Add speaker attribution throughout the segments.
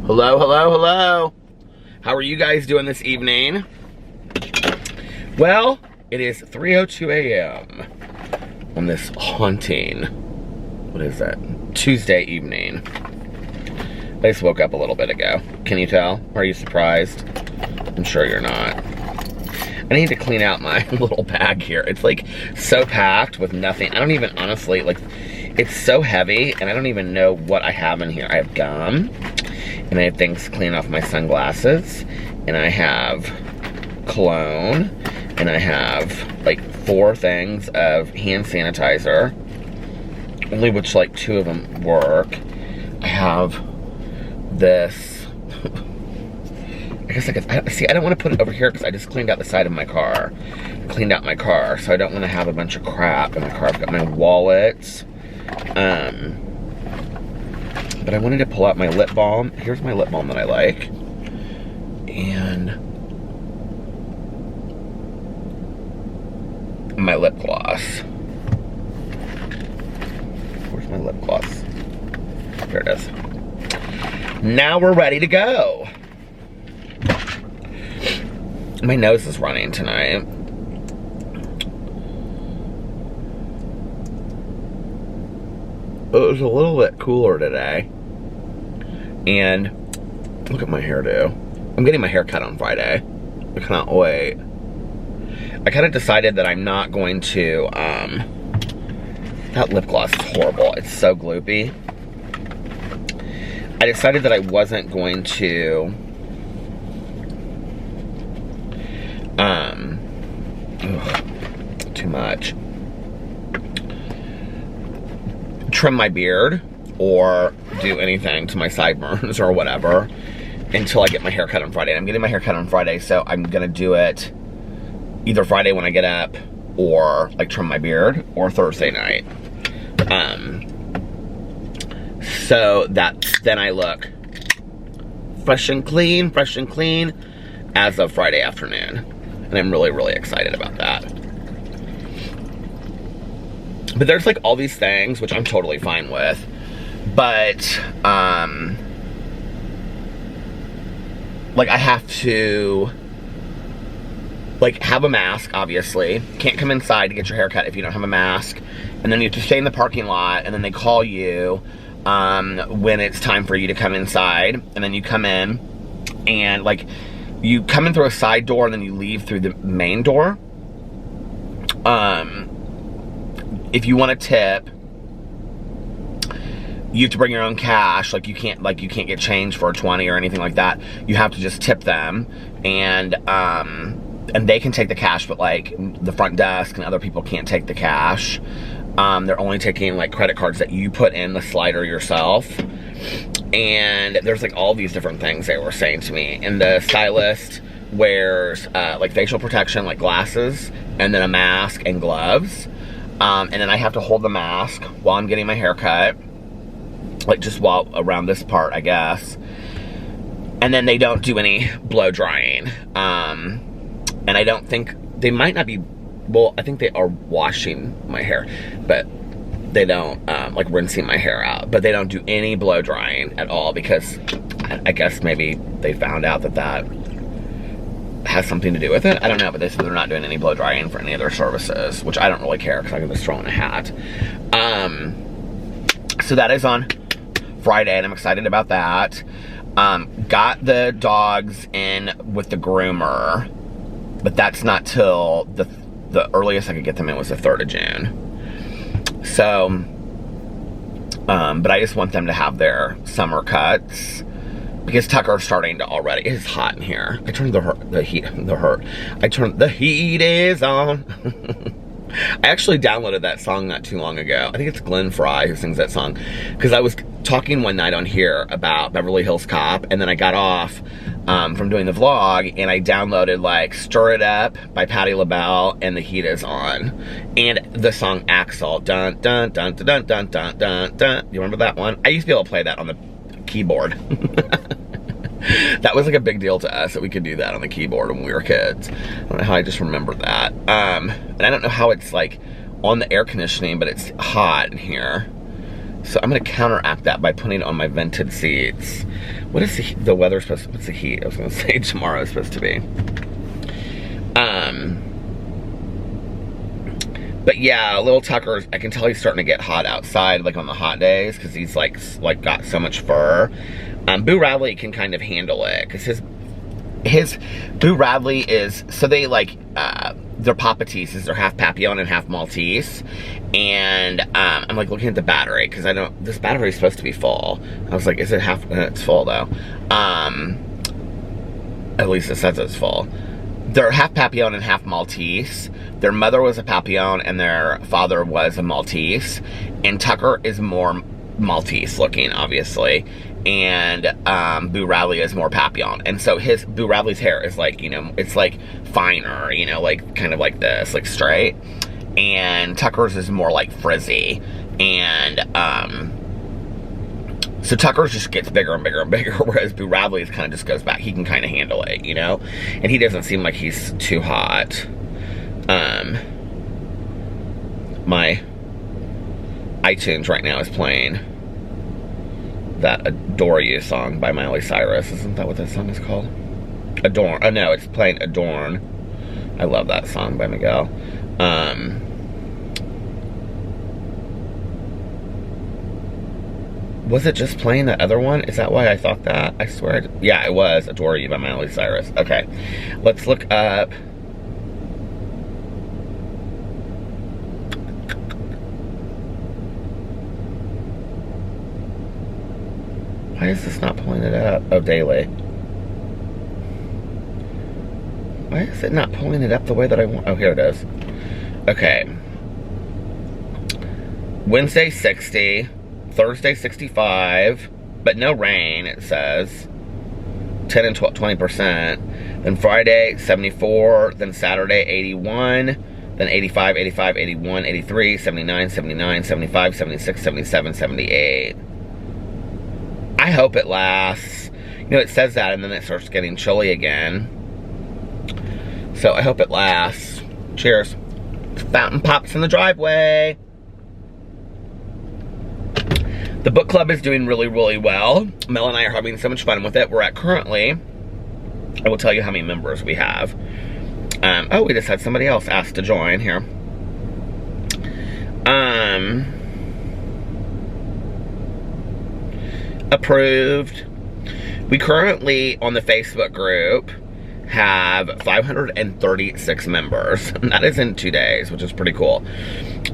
Speaker 1: Hello, hello, hello. How are you guys doing this evening? Well, it is 3:02 a.m. on this haunting, what is that, Tuesday evening. I just woke up a little bit ago. Can you tell? Are you surprised? I'm sure you're not. I need to clean out my little bag here. It's like so packed with nothing. I don't even honestly, like, it's so heavy and I don't even know what I have in here. I have gum and I have things to clean off my sunglasses and I have cologne and I have like 4 things of hand sanitizer, only which like 2 of them work. I have this, I guess I don't want to put it over here because I just cleaned out the side of my car. Cleaned out my car, so I don't want to have a bunch of crap in my car. I've got my wallet. But I wanted to pull out my lip balm. Here's my lip balm that I like. And my lip gloss. Where's my lip gloss? There it is. Now we're ready to go. My nose is running tonight. It was a little bit cooler today. And look at my hairdo. I'm getting my hair cut on Friday. I cannot wait. I kind of decided that I'm not going to, that lip gloss is horrible. It's so gloopy. I decided that I wasn't going to, too much. Trim my beard or do anything to my sideburns or whatever until I get my hair cut on Friday. I'm getting my hair cut on Friday, so I'm gonna do it either Friday when I get up or like trim my beard or Thursday night. So that then I look fresh and clean as of Friday afternoon. And I'm really, really excited about that. But there's like all these things, which I'm totally fine with. But, like I have to, like, have a mask, obviously. Can't come inside to get your hair cut if you don't have a mask. And then you have to stay in the parking lot, and then they call you when it's time for you to come inside. And then you come in, and like, you come in through a side door, and then you leave through the main door. If you want to tip, you have to bring your own cash. Like you can't get change for a 20 or anything like that. You have to just tip them, and they can take the cash, but like the front desk and other people can't take the cash. They're only taking like credit cards that you put in the slider yourself. And there's like all these different things they were saying to me. And the stylist wears like facial protection, like glasses, and then a mask and gloves. And then I have to hold the mask while I'm getting my hair cut, like just while around this part, I guess. And then they don't do any blow drying. And I don't think, they might not be, well, I think they are washing my hair, but they don't, like rinsing my hair out. But they don't do any blow drying at all because I guess maybe they found out that that has something to do with it. I don't know, but they said they're not doing any blow drying for any of their services, which I don't really care because I can just throw in a hat. So that is on Friday, and I'm excited about that. Got the dogs in with the groomer, but that's not till the earliest I could get them in was the 3rd of June. So, but I just want them to have their summer cuts. Because Tucker's starting to already, it's hot in here. I turned the heat is on. I actually downloaded that song not too long ago. I think it's Glenn Fry who sings that song. Because I was talking one night on here about Beverly Hills Cop, and then I got off from doing the vlog, and I downloaded like Stir It Up by Patti LaBelle and The Heat Is On. And the song Axel. Dun, dun, dun, dun, dun, dun, dun, dun. You remember that one? I used to be able to play that on the keyboard. That was like a big deal to us that we could do that on the keyboard when we were kids. I don't know how I just remembered that. And I don't know how it's like on the air conditioning, but it's hot in here. So I'm gonna counteract that by putting on my vented seats, What is the weather supposed to, what's the heat? I was going to say tomorrow is supposed to be. But yeah, little Tucker, I can tell he's starting to get hot outside, like on the hot days, because he's like got so much fur. Boo Radley can kind of handle it, because his Boo Radley is, so they like, they're Papateses, they're half Papillon and half Maltese, and I'm like looking at the battery, because I don't, this battery is supposed to be full. I was like, is it half, it's full though. At least it says it's full. They're half Papillon and half Maltese. Their mother was a Papillon and their father was a Maltese, and Tucker is more Maltese looking, obviously, and Boo Radley is more Papillon. And so Boo Radley's hair is like, you know, it's like finer, you know, like kind of like this, like straight, and Tucker's is more like frizzy. And so Tucker's just gets bigger and bigger and bigger, whereas Boo Radley's kind of just goes back. He can kind of handle it, you know, and he doesn't seem like he's too hot. My iTunes right now is playing that Adore You song by Miley Cyrus. Isn't that what that song is called? Adorn. Oh no, it's playing Adorn. I love that song by Miguel. Was it just playing the other one? Is that why I thought that? I swear. Yeah, it was Adore You by Miley Cyrus. Okay. Let's look up. Why is this not pulling it up? Oh, daily. Why is it not pulling it up the way that I want? Oh, here it is. Okay. Wednesday, 60. Thursday, 65. But no rain, it says. 10 and 20%. Then Friday, 74. Then Saturday, 81. Then 85, 85, 81, 83, 79, 79, 75, 76, 77, 78. I hope it lasts. You know, it says that and then it starts getting chilly again. So I hope it lasts. Cheers. Fountain pops in the driveway. The book club is doing really, really well. Mel and I are having so much fun with it. We're at currently, I will tell you how many members we have. Oh, we just had somebody else ask to join here. Approved. We currently, on the Facebook group, have 536 members. That is in 2 days, which is pretty cool.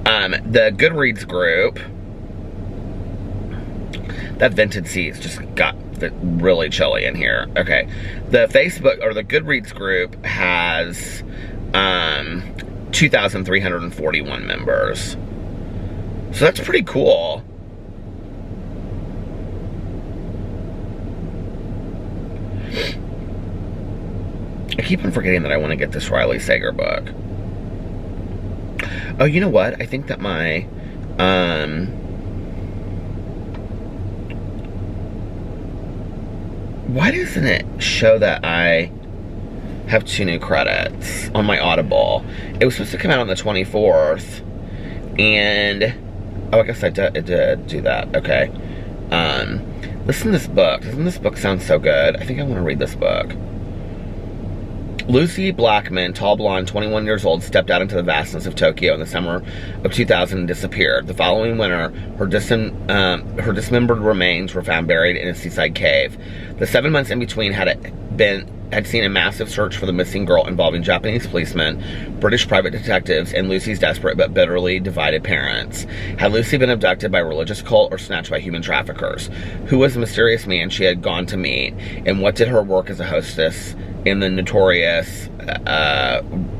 Speaker 1: The Goodreads group, that Vintage Seats just got really chilly in here. Okay. The Facebook, or the Goodreads group has 2,341 members. So that's pretty cool. I keep on forgetting that I want to get this Riley Sager book. Oh, you know what? I think that my, why doesn't it show that I have 2 new credits on my Audible? It was supposed to come out on the 24th, and, oh, I guess it did do that. Okay. Listen to this book. Doesn't this book sound so good? I think I want to read this book. Lucy Blackman, tall blonde, 21 years old, stepped out into the vastness of Tokyo in the summer of 2000 and disappeared. The following winter, her dismembered remains were found buried in a seaside cave. The 7 months in between had seen a massive search for the missing girl involving Japanese policemen, British private detectives, and Lucy's desperate but bitterly divided parents. Had Lucy been abducted by a religious cult or snatched by human traffickers? Who was the mysterious man she had gone to meet? And what did her work as a hostess in the notorious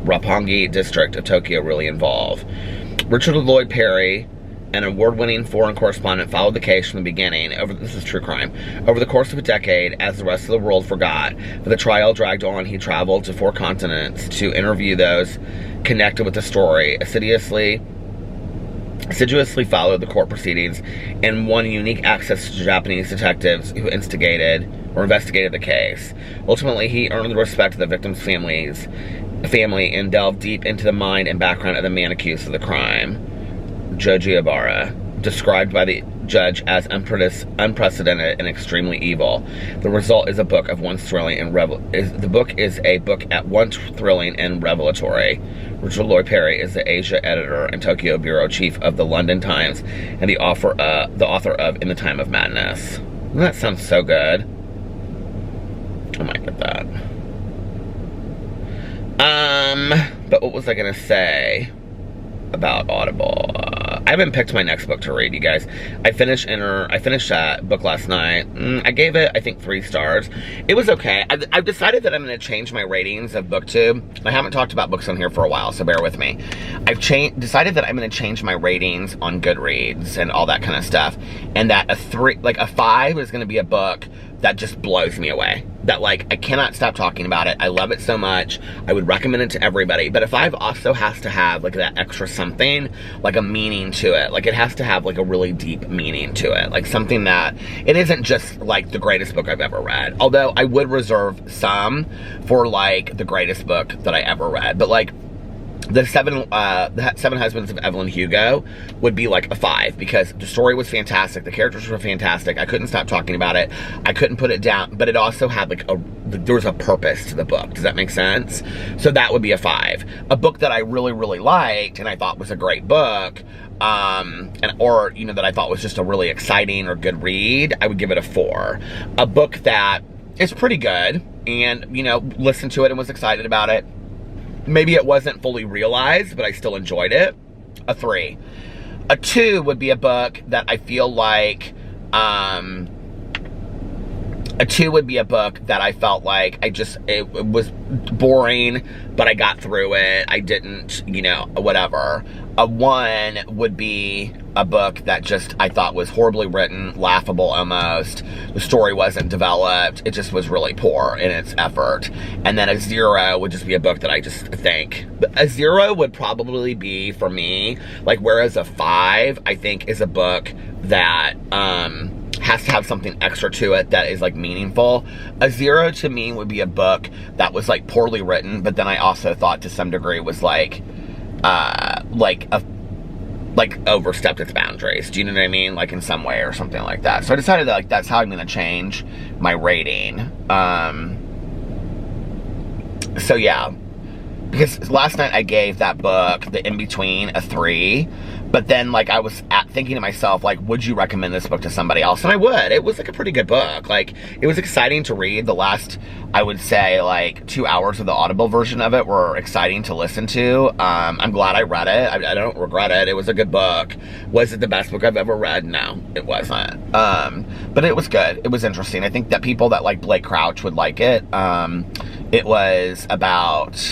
Speaker 1: Roppongi district of Tokyo really involve? Richard Lloyd Perry, an award-winning foreign correspondent, followed the case from the beginning. This is true crime. Over the course of a decade, as the rest of the world forgot, but the trial dragged on, he traveled to 4 continents to interview those connected with the story, assiduously followed the court proceedings, and won unique access to Japanese detectives who investigated the case. Ultimately, he earned the respect of the victims' family and delved deep into the mind and background of the man accused of the crime. Joji Ibarra, described by the
Speaker 2: judge as unprecedented and extremely evil. The result is a book of once thrilling and the book is a book at once thrilling and revelatory. Richard Lloyd Perry is the Asia editor and Tokyo bureau chief of the London Times and the author of In the Time of Madness. That sounds so good. I might get that. But what was I gonna say about Audible? I haven't picked my next book to read, you guys. I finished that book last night. I gave it, I think, 3 stars. It was okay. I've decided that I'm going to change my ratings of BookTube. I haven't talked about books on here for a while, so bear with me. I've decided that I'm going to change my ratings on Goodreads and all that kind of stuff, and that a 5 is going to be a book that just blows me away. That, like, I cannot stop talking about it. I love it so much. I would recommend it to everybody. But a 5 also has to have, like, that extra something, like a meaning to it. Like, it has to have, like, a really deep meaning to it. Like, something that, it isn't just, like, the greatest book I've ever read. Although, I would reserve some for, like, the greatest book that I ever read. But, like, The Seven Husbands of Evelyn Hugo would be like a 5 because the story was fantastic. The characters were fantastic. I couldn't stop talking about it. I couldn't put it down, but it also had like there was a purpose to the book. Does that make sense? So that would be a 5. A book that I really, really liked and I thought was a great book, or, you know, that I thought was just a really exciting or good read, I would give it a 4. A book that is pretty good and, you know, listened to it and was excited about it. Maybe it wasn't fully realized, but I still enjoyed it. A 3. A 2 would be a book that I feel like, a 2 would be a book that I felt like it was boring, but I got through it. I didn't, you know, whatever. A 1 would be a book that just, I thought was horribly written, laughable almost. The story wasn't developed. It just was really poor in its effort. And then a 0 would just be a book that I just think, a 0 would probably be for me, like, whereas a 5, I think, is a book that, has to have something extra to it that is, like, meaningful. A 0 to me would be a book that was, like, poorly written, but then I also thought to some degree was, like overstepped its boundaries. Do you know what I mean? Like, in some way or something like that. So I decided that, like, that's how I'm going to change my rating. So yeah. Because last night I gave that book, The In-Between, a 3. But then, like, I was thinking to myself, like, would you recommend this book to somebody else? And I would. It was, like, a pretty good book. Like, it was exciting to read. The last, I would say, like, 2 hours of the Audible version of it were exciting to listen to. I'm glad I read it. I don't regret it. It was a good book. Was it the best book I've ever read? No, it wasn't. But it was good. It was interesting. I think that people that like Blake Crouch would like it. It was about...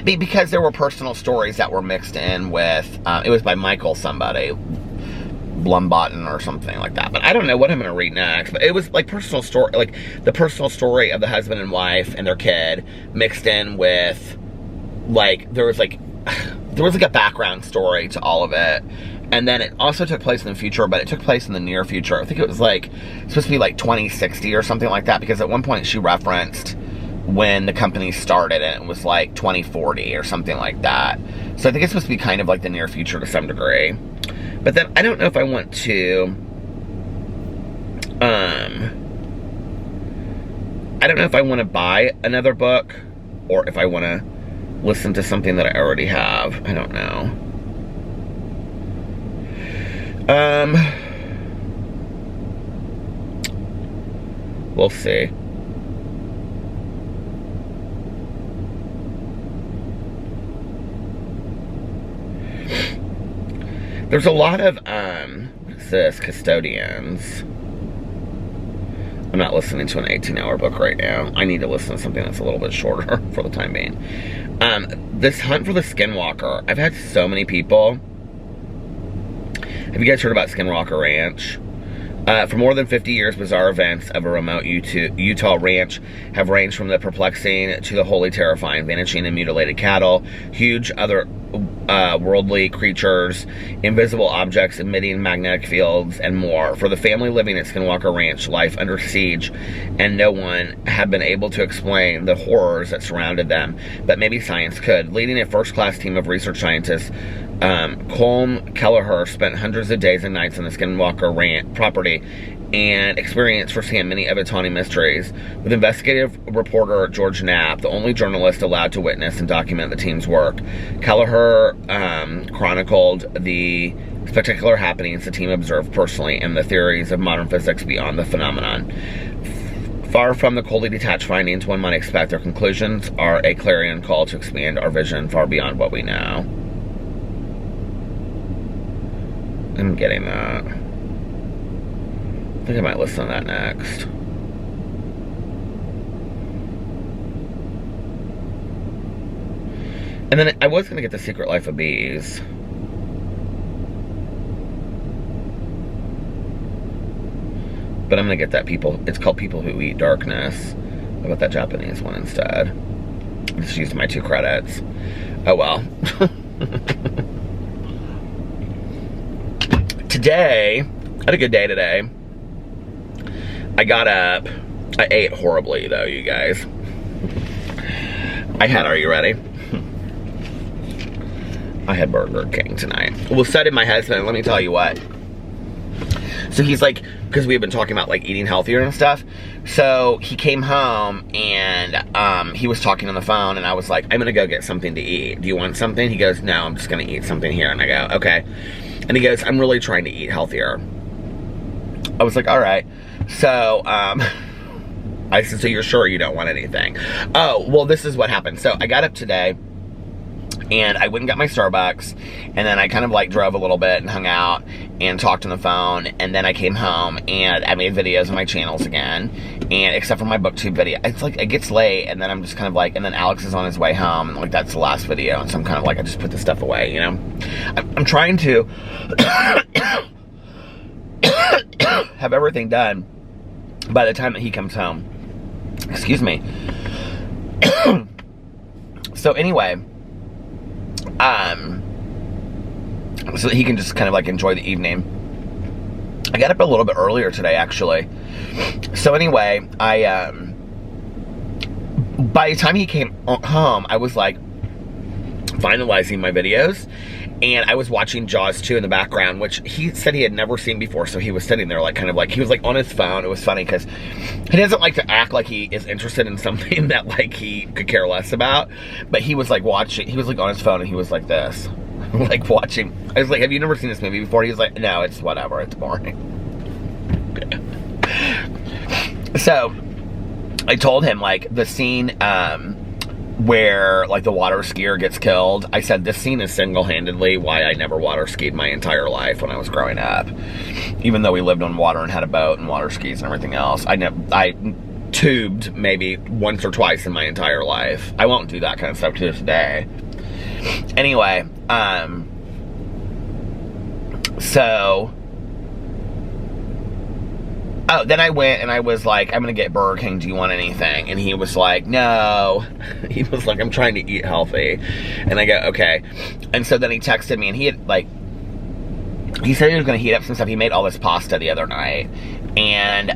Speaker 2: because there were personal stories that were mixed in with, it was by Michael somebody, Blumbotten or something like that. But I don't know what I'm going to read next. But it was like personal story, like the personal story of the husband and wife and their kid mixed in with, like, there was like a background story to all of it. And then it also took place in the future, but it took place in the near future. I think it was like, supposed to be like 2060 or something like that, because at one point she referenced when the company started and it was like 2040 or something like that. So I think it's supposed to be kind of like the near future to some degree. But then I don't know if I want to, I don't know if I want to buy another book or if I want to listen to something that I already have. I don't know. We'll see. There's a lot of, what's this, custodians. I'm not listening to an 18-hour book right now. I need to listen to something that's a little bit shorter for the time being. This Hunt for the Skinwalker. I've had so many people. Have you guys heard about Skinwalker Ranch? For more than 50 years, bizarre events of a remote Utah ranch have ranged from the perplexing to the wholly terrifying. Vanishing and mutilated cattle, huge other worldly creatures, invisible objects emitting magnetic fields, and more. For the family living at Skinwalker Ranch, life under siege, and no one had been able to explain the horrors that surrounded them. But maybe science could. Leading a first-class team of research scientists, Colm Kelleher spent hundreds of days and nights on the Skinwalker Ranch property and experienced firsthand many of its haunting mysteries. With investigative reporter George Knapp, the only journalist allowed to witness and document the team's work, Kelleher chronicled the spectacular happenings the team observed personally and the theories of modern physics beyond the phenomenon. Far from the coldly detached findings one might expect, their conclusions are a clarion call to expand our vision far beyond what we know. I'm getting that. I think I might listen to that next. And then I was going to get The Secret Life of Bees. But I'm going to get that it's called People Who Eat Darkness. How about that Japanese one instead? I just used my 2 credits. Oh well. Today, I had a good day today. I got up. I ate horribly though, you guys. Are you ready? I had Burger King tonight. Well, so did my husband. Let me tell you what. So he's like, because we've been talking about like eating healthier and stuff. So he came home and he was talking on the phone and I was like, I'm gonna go get something to eat. Do you want something? He goes, no, I'm just gonna eat something here. And I go, okay. And he goes, I'm really trying to eat healthier. I was like, all right. So I said, so you're sure you don't want anything? Oh, well, this is what happened. So I got up today and I went and got my Starbucks, and then I kind of like drove a little bit and hung out and talked on the phone, and then I came home and I made videos on my channels again, and except for my booktube video, it's like it gets late, and then I'm just kind of like, and then Alex is on his way home, and like that's the last video, and so I'm kind of like, I just put the stuff away, you know. I'm trying to have everything done by the time that he comes home. Excuse me. So anyway, so that he can just kind of like enjoy the evening. I got up a little bit earlier today, actually. So anyway, by the time he came home, I was like finalizing my videos, and I was watching Jaws 2 in the background, which he said he had never seen before, so he was sitting there like kind of like, he was like on his phone. It was funny because he doesn't like to act like he is interested in something that like he could care less about, but he was like watching, he was like on his phone and he was like this, like watching. I was like, have you never seen this movie before? He was like, no, it's whatever, it's boring. So I told him like the scene where like the water skier gets killed. I said this scene is single-handedly why I never water skied my entire life when I was growing up. Even though we lived on water and had a boat and water skis and everything else, I tubed maybe once or twice in my entire life. I won't do that kind of stuff to this day. Anyway, so oh, then I went and I was like, I'm gonna get Burger King, do you want anything? And he was like, no. He was like, I'm trying to eat healthy. And I go, okay. And so then he texted me, and he had like, he said he was gonna heat up some stuff. He made all this pasta the other night. And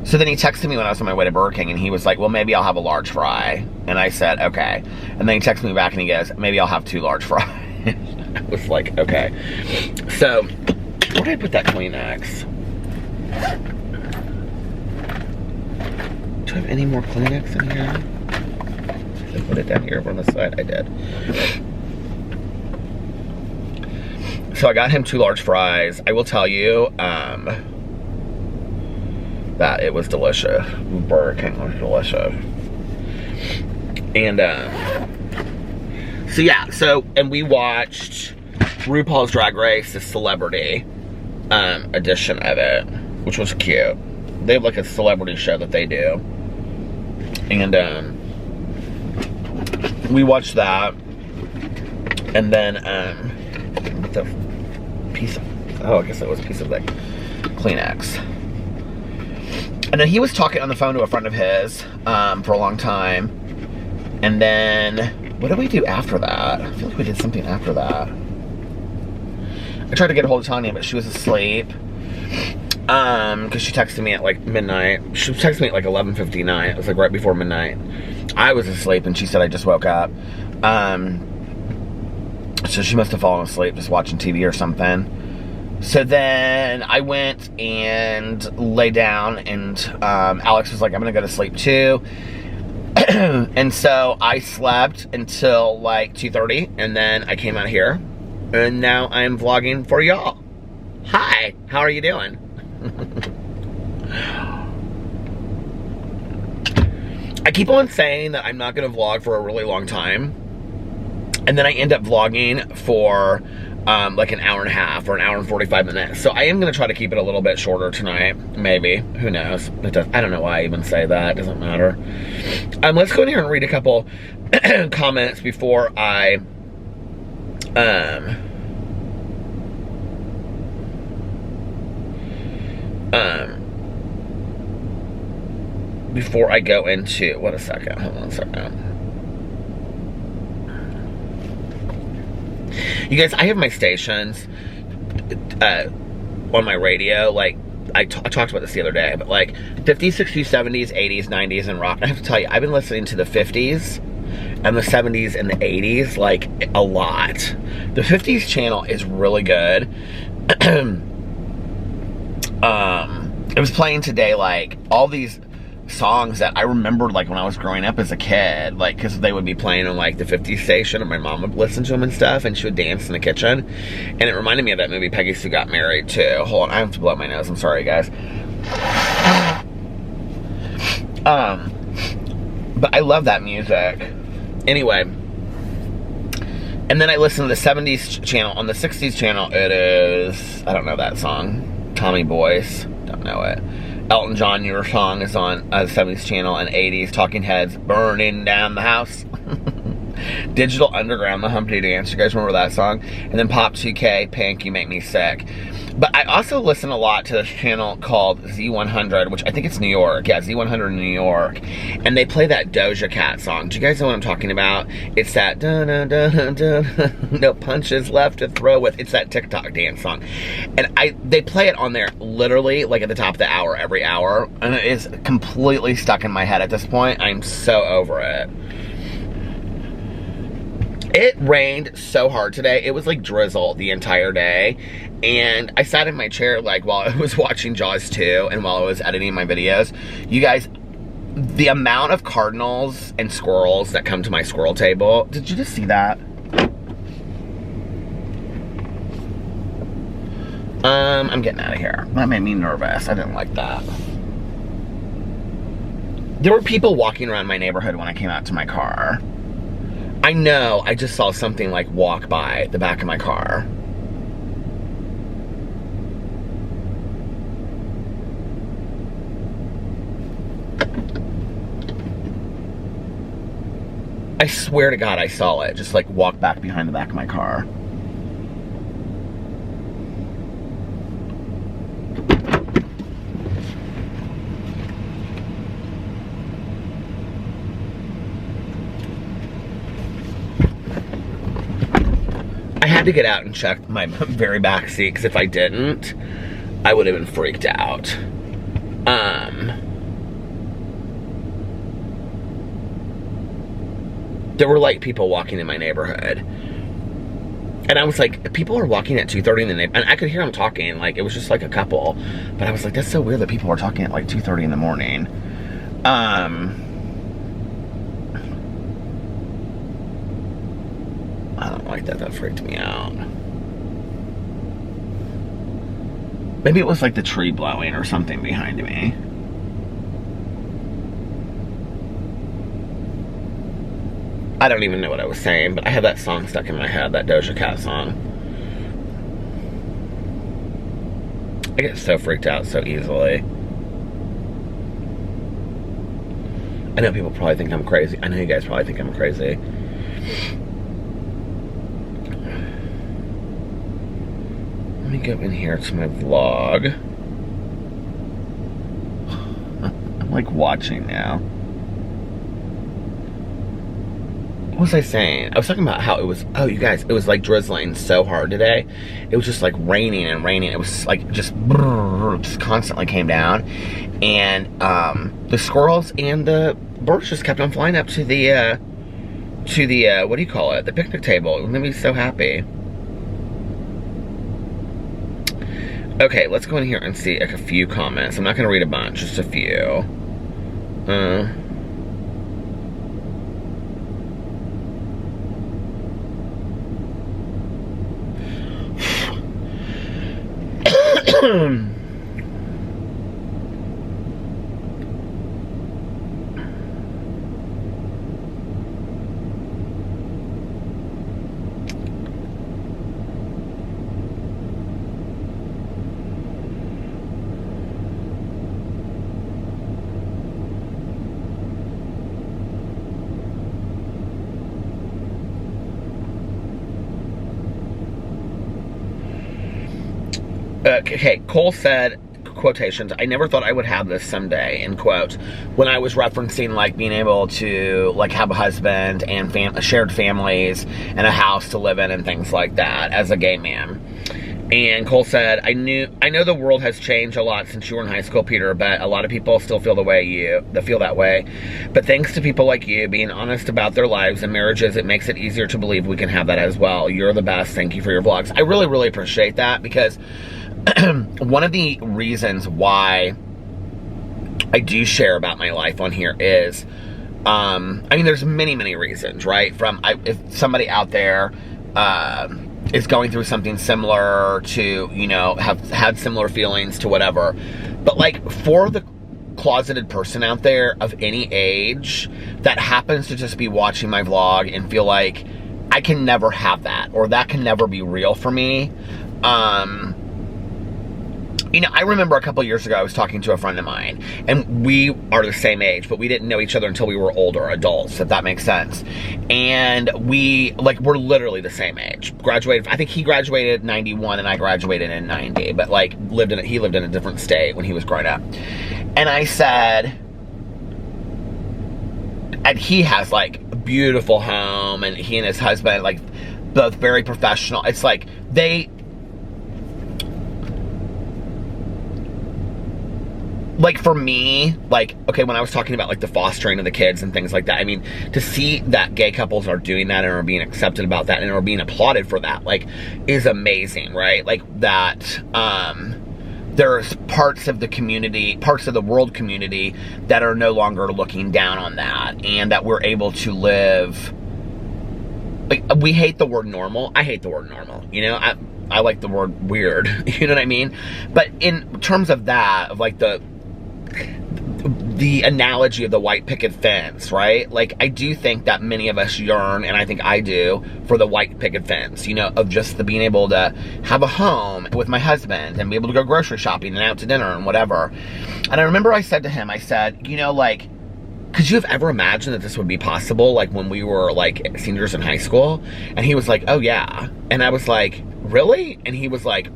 Speaker 2: so then he texted me when I was on my way to Burger King, and he was like, well, maybe I'll have a large fry. And I said, okay. And then he texted me back and he goes, maybe I'll have 2 large fries. I was like, okay. So where did I put that Kleenex? Do I have any more Kleenex in here? Did I put it down here over on the side? I did. So I got him 2 large fries. I will tell you that it was delicious. Burger King was delicious. And so yeah, and we watched RuPaul's Drag Race, the celebrity edition of it, which was cute. They have like a celebrity show that they do, and we watched that, and then what's a piece of, oh, I guess it was a piece of like Kleenex. And then he was talking on the phone to a friend of his for a long time, and then what did we do after that? I feel like we did something after that. I tried to get a hold of Tanya, but she was asleep. Because she texted me at like midnight. She texted me at like 11:59. It was like right before midnight. I was asleep and she said I just woke up.
Speaker 1: So she must have fallen asleep just watching TV or something. So then I went and lay down, and Alex was like, I'm gonna go to sleep too. And so I slept until like 2:30, and then I came out here, and now I'm vlogging for y'all. Hi, how are you doing? I keep on saying that I'm not gonna vlog for a really long time, and then I end up vlogging for like an hour and a half or an hour and 45 minutes. So I am going to try to keep it a little bit shorter tonight. Maybe. Who knows? I don't know why I even say that. It doesn't matter. Let's go in here and read a couple comments before I go into, what a second. Hold on a second. You guys, I have my stations on my radio. Like, I talked about this the other day, but like 50s, 60s, 70s, 80s, 90s, and rock. I have to tell you, I've been listening to the 50s and the 70s and the 80s like a lot. The 50s channel is really good. It was playing today, like all these songs that I remembered like when I was growing up as a kid, like because they would be playing on like the 50s station, and my mom would listen to them and stuff, and she would dance in the kitchen, and it reminded me of that movie Peggy Sue Got Married too. Hold on, I have to blow my nose, I'm sorry guys. But I love that music. Anyway, and then I listen to the 70s channel. On the 60s channel it is, I don't know that song, Tommy Boyce, don't know it. Elton John, Your Song is on the 70s channel, and 80s, Talking Heads, Burning Down the House. Digital Underground, The Humpty Dance, you guys remember that song? And then Pop 2K, Pink, You Make Me Sick. But I also listen a lot to this channel called Z100, which I think it's New York. Yeah, Z100 in New York. And they play that Doja Cat song. Do you guys know what I'm talking about? It's that no punches left to throw with. It's that TikTok dance song. And they play it on there literally like at the top of the hour, every hour. And it is completely stuck in my head at this point. I'm so over it. It rained so hard today. It was like drizzle the entire day. And I sat in my chair like while I was watching Jaws 2 and while I was editing my videos. You guys, the amount of cardinals and squirrels that come to my squirrel table. Did you just see that? I'm getting out of here. That made me nervous. I didn't like that. There were people walking around my neighborhood when I came out to my car. I know, I just saw something like walk by the back of my car. I swear to God I saw it just like walk back behind the back of my car. I had to get out and check my very back seat, because if I didn't, I would have been freaked out. There were like people walking in my neighborhood. And I was like, people are walking at 2:30 in the neighborhood. And I could hear them talking, like it was just like a couple. But I was like, that's so weird that people are talking at like 2:30 in the morning. I don't like that. That freaked me out. Maybe it was like the tree blowing or something behind me. I don't even know what I was saying, but I had that song stuck in my head, that Doja Cat song. I get so freaked out so easily. I know people probably think I'm crazy. I know you guys probably think I'm crazy. Let me go in here to my vlog. I'm like watching now. What was I saying? I was talking about how it was, oh you guys, it was like drizzling so hard today. It was just like raining and raining. It was like just constantly came down. And the squirrels and the birds just kept on flying up to the
Speaker 2: to the, what do you call it? The picnic table. It made me so happy. Okay, let's go in here and see like a few comments. I'm not going to read a bunch, just a few. Okay, Cole said, quotations, I never thought I would have this someday, end quote, when I was referencing like being able to like have a husband and shared families and a house to live in and things like that as a gay man. And Cole said, I know the world has changed a lot since you were in high school, Peter, but a lot of people still feel that way. But thanks to people like you being honest about their lives and marriages, it makes it easier to believe we can have that as well. You're the best. Thank you for your vlogs. I really, really appreciate that, because one of the reasons why I do share about my life on here is, I mean, there's many, many reasons, right? If somebody out there, is going through something similar to, you know, have had similar feelings to whatever. But like for the closeted person out there of any age that happens to just be watching my vlog and feel like I can never have that, or that can never be real for me. You know, I remember a couple years ago, I was talking to a friend of mine, and we are the same age, but we didn't know each other until we were older adults, if that makes sense. And we're literally the same age. Graduated, I think he graduated in 91 and I graduated in 90, but like he lived in a different state when he was growing up. And I said, and he has like a beautiful home, and he and his husband, like both very professional. It's like like for me, like, okay, when I was talking about like the fostering of the kids and things like that, I mean, to see that gay couples are doing that and are being accepted about that and are being applauded for that, like, is amazing, right? Like that, there's parts of the community, parts of the world community that are no longer looking down on that, and that we're able to live, like, we hate the word normal. I hate the word normal, you know? I like the word weird, you know what I mean? But in terms of that, of like the analogy of the white picket fence, right? Like, I do think that many of us yearn, and I think I do, for the white picket fence, you know, of just the being able to have a home with my husband and be able to go grocery shopping and out to dinner and whatever. And I remember I said to him, I said, you know, like, could you have ever imagined that this would be possible, like, when we were, like, seniors in high school? And he was like, oh, yeah. And I was like, really? And he was like,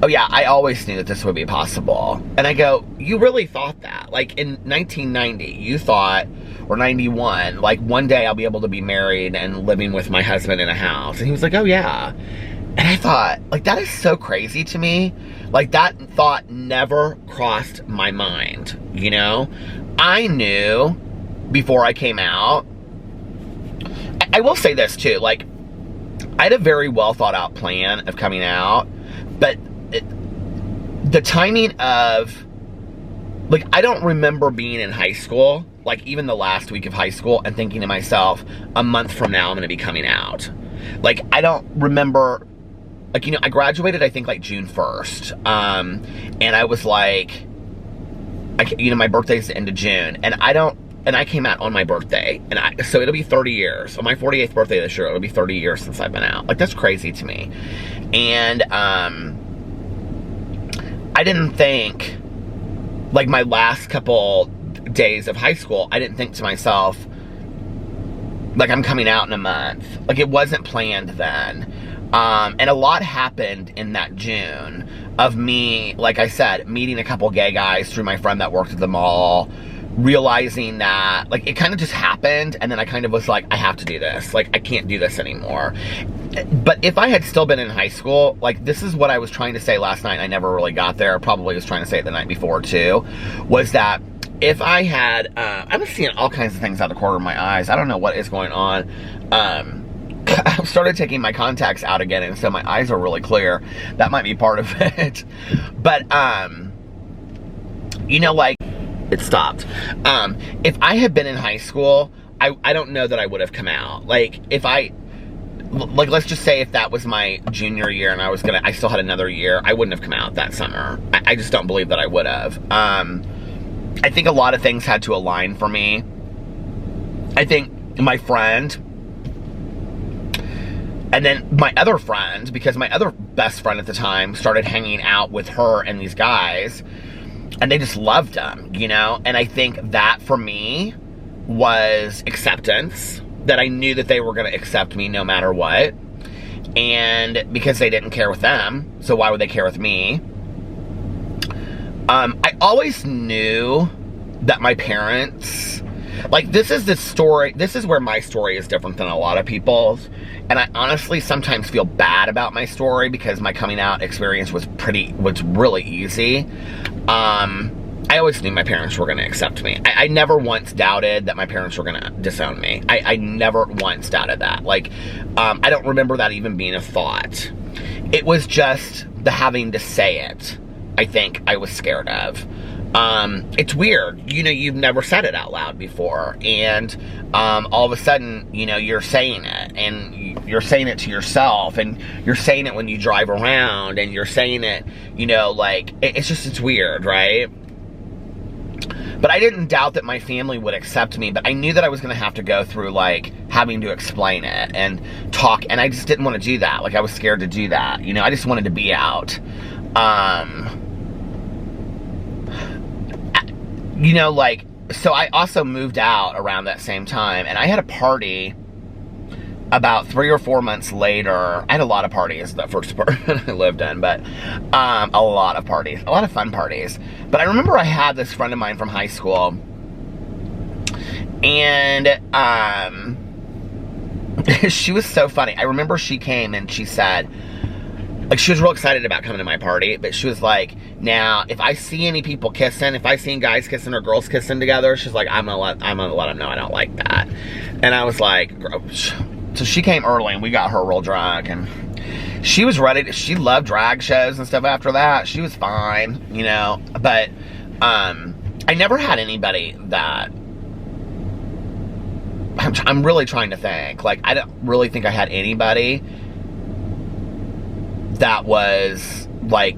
Speaker 2: oh yeah, I always knew that this would be possible. And I go, you really thought that? Like in 1990, you thought, or 91, like one day I'll be able to be married and living with my husband in a house. And he was like, oh yeah. And I thought, like, that is so crazy to me. Like, that thought never crossed my mind, you know? I knew before I came out. I will say this too, like, I had a very well thought out plan of coming out, but the timing of, like, I don't remember being in high school, like even the last week of high school, and thinking to myself, a month from now I'm going to be coming out. Like, I don't remember, like, you know, I graduated, I think, like June 1st, and I was like, you know, my birthday's the end of June, and I came out on my birthday, and so it'll be 30 years. On my 48th birthday this year, it'll be 30 years since I've been out. Like, that's crazy to me. And, I didn't think, like, my last couple days of high school, I didn't think to myself, like, I'm coming out in a month. Like, it wasn't planned then. And a lot happened in that June of me, like I said, meeting a couple gay guys through my friend that worked at the mall, realizing that, like, it kind of just happened, and then I kind of was like, I have to do this. Like, I can't do this anymore. But if I had still been in high school, like, this is what I was trying to say last night, and I never really got there. Probably was trying to say it the night before, too, was that
Speaker 1: if I had, I'm seeing all kinds of things out the corner of my eyes. I don't know what is going on. I've started taking my contacts out again, and so my eyes are really clear. That might be part of it. But, you know, like, it stopped. If I had been in high school, I don't know that I would have come out. Like, let's just say if that was my junior year and I still had another year, I wouldn't have come out that summer. I just don't believe that I would have. I think a lot of things had to align for me. I think my friend, and then my other friend, because my other best friend at the time started hanging out with her and these guys, and they just loved them, you know? And I think that for me was acceptance, that I knew that they were going to accept me no matter what. And because they didn't care with them, so why would they care with me? I always knew that my parents, like, this is where my story is different than a lot of people's. And I honestly sometimes feel bad about my story because my coming out experience was really easy. I always knew my parents were going to accept me. I never once doubted that my parents were going to disown me. I never once doubted that. Like, I don't remember that even being a thought. It was just the having to say it, I think I was scared of. It's weird. You know, you've never said it out loud before. And all of a sudden, you know, you're saying it. And you're saying it to yourself. And you're saying it when you drive around. And you're saying it, you know, like, it's weird, right? But I didn't doubt that my family would accept me, but I knew that I was going to have to go through, like, having to explain it and talk, and I just didn't want to do that. Like, I was scared to do that, you know? I just wanted to be out. You know, like, so I also moved out around that same time, and I had a party about 3 or 4 months later. I had a lot of parties that first apartment I lived in, but a lot of parties, a lot of fun parties. But I remember I had this friend of mine from high school, and she was so funny. I remember she came and she said, like, she was real excited about coming to my party, but she was like, now, if I see any people kissing, if I see guys kissing or girls kissing together, she's like, I'm gonna let them know I don't like that. And I was like, so she came early and we got her real drunk, and she was ready she loved drag shows and stuff after that. She was fine, you know, but I never had anybody that, I'm really trying to think, like, I don't really think I had anybody that was, like,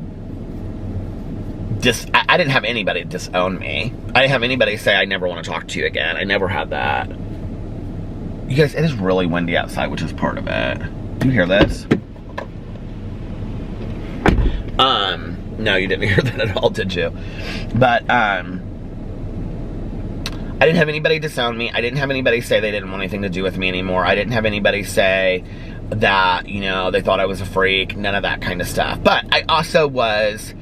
Speaker 1: I didn't have anybody disown me. I didn't have anybody say, I never want to talk to you again. I never had that. You guys, it is really windy outside, which is part of it. Do you hear this? No, you didn't hear that at all, did you? But, I didn't have anybody disown me. I didn't have anybody say they didn't want anything to do with me anymore. I didn't have anybody say that, you know, they thought I was a freak. None of that kind of stuff. But I also was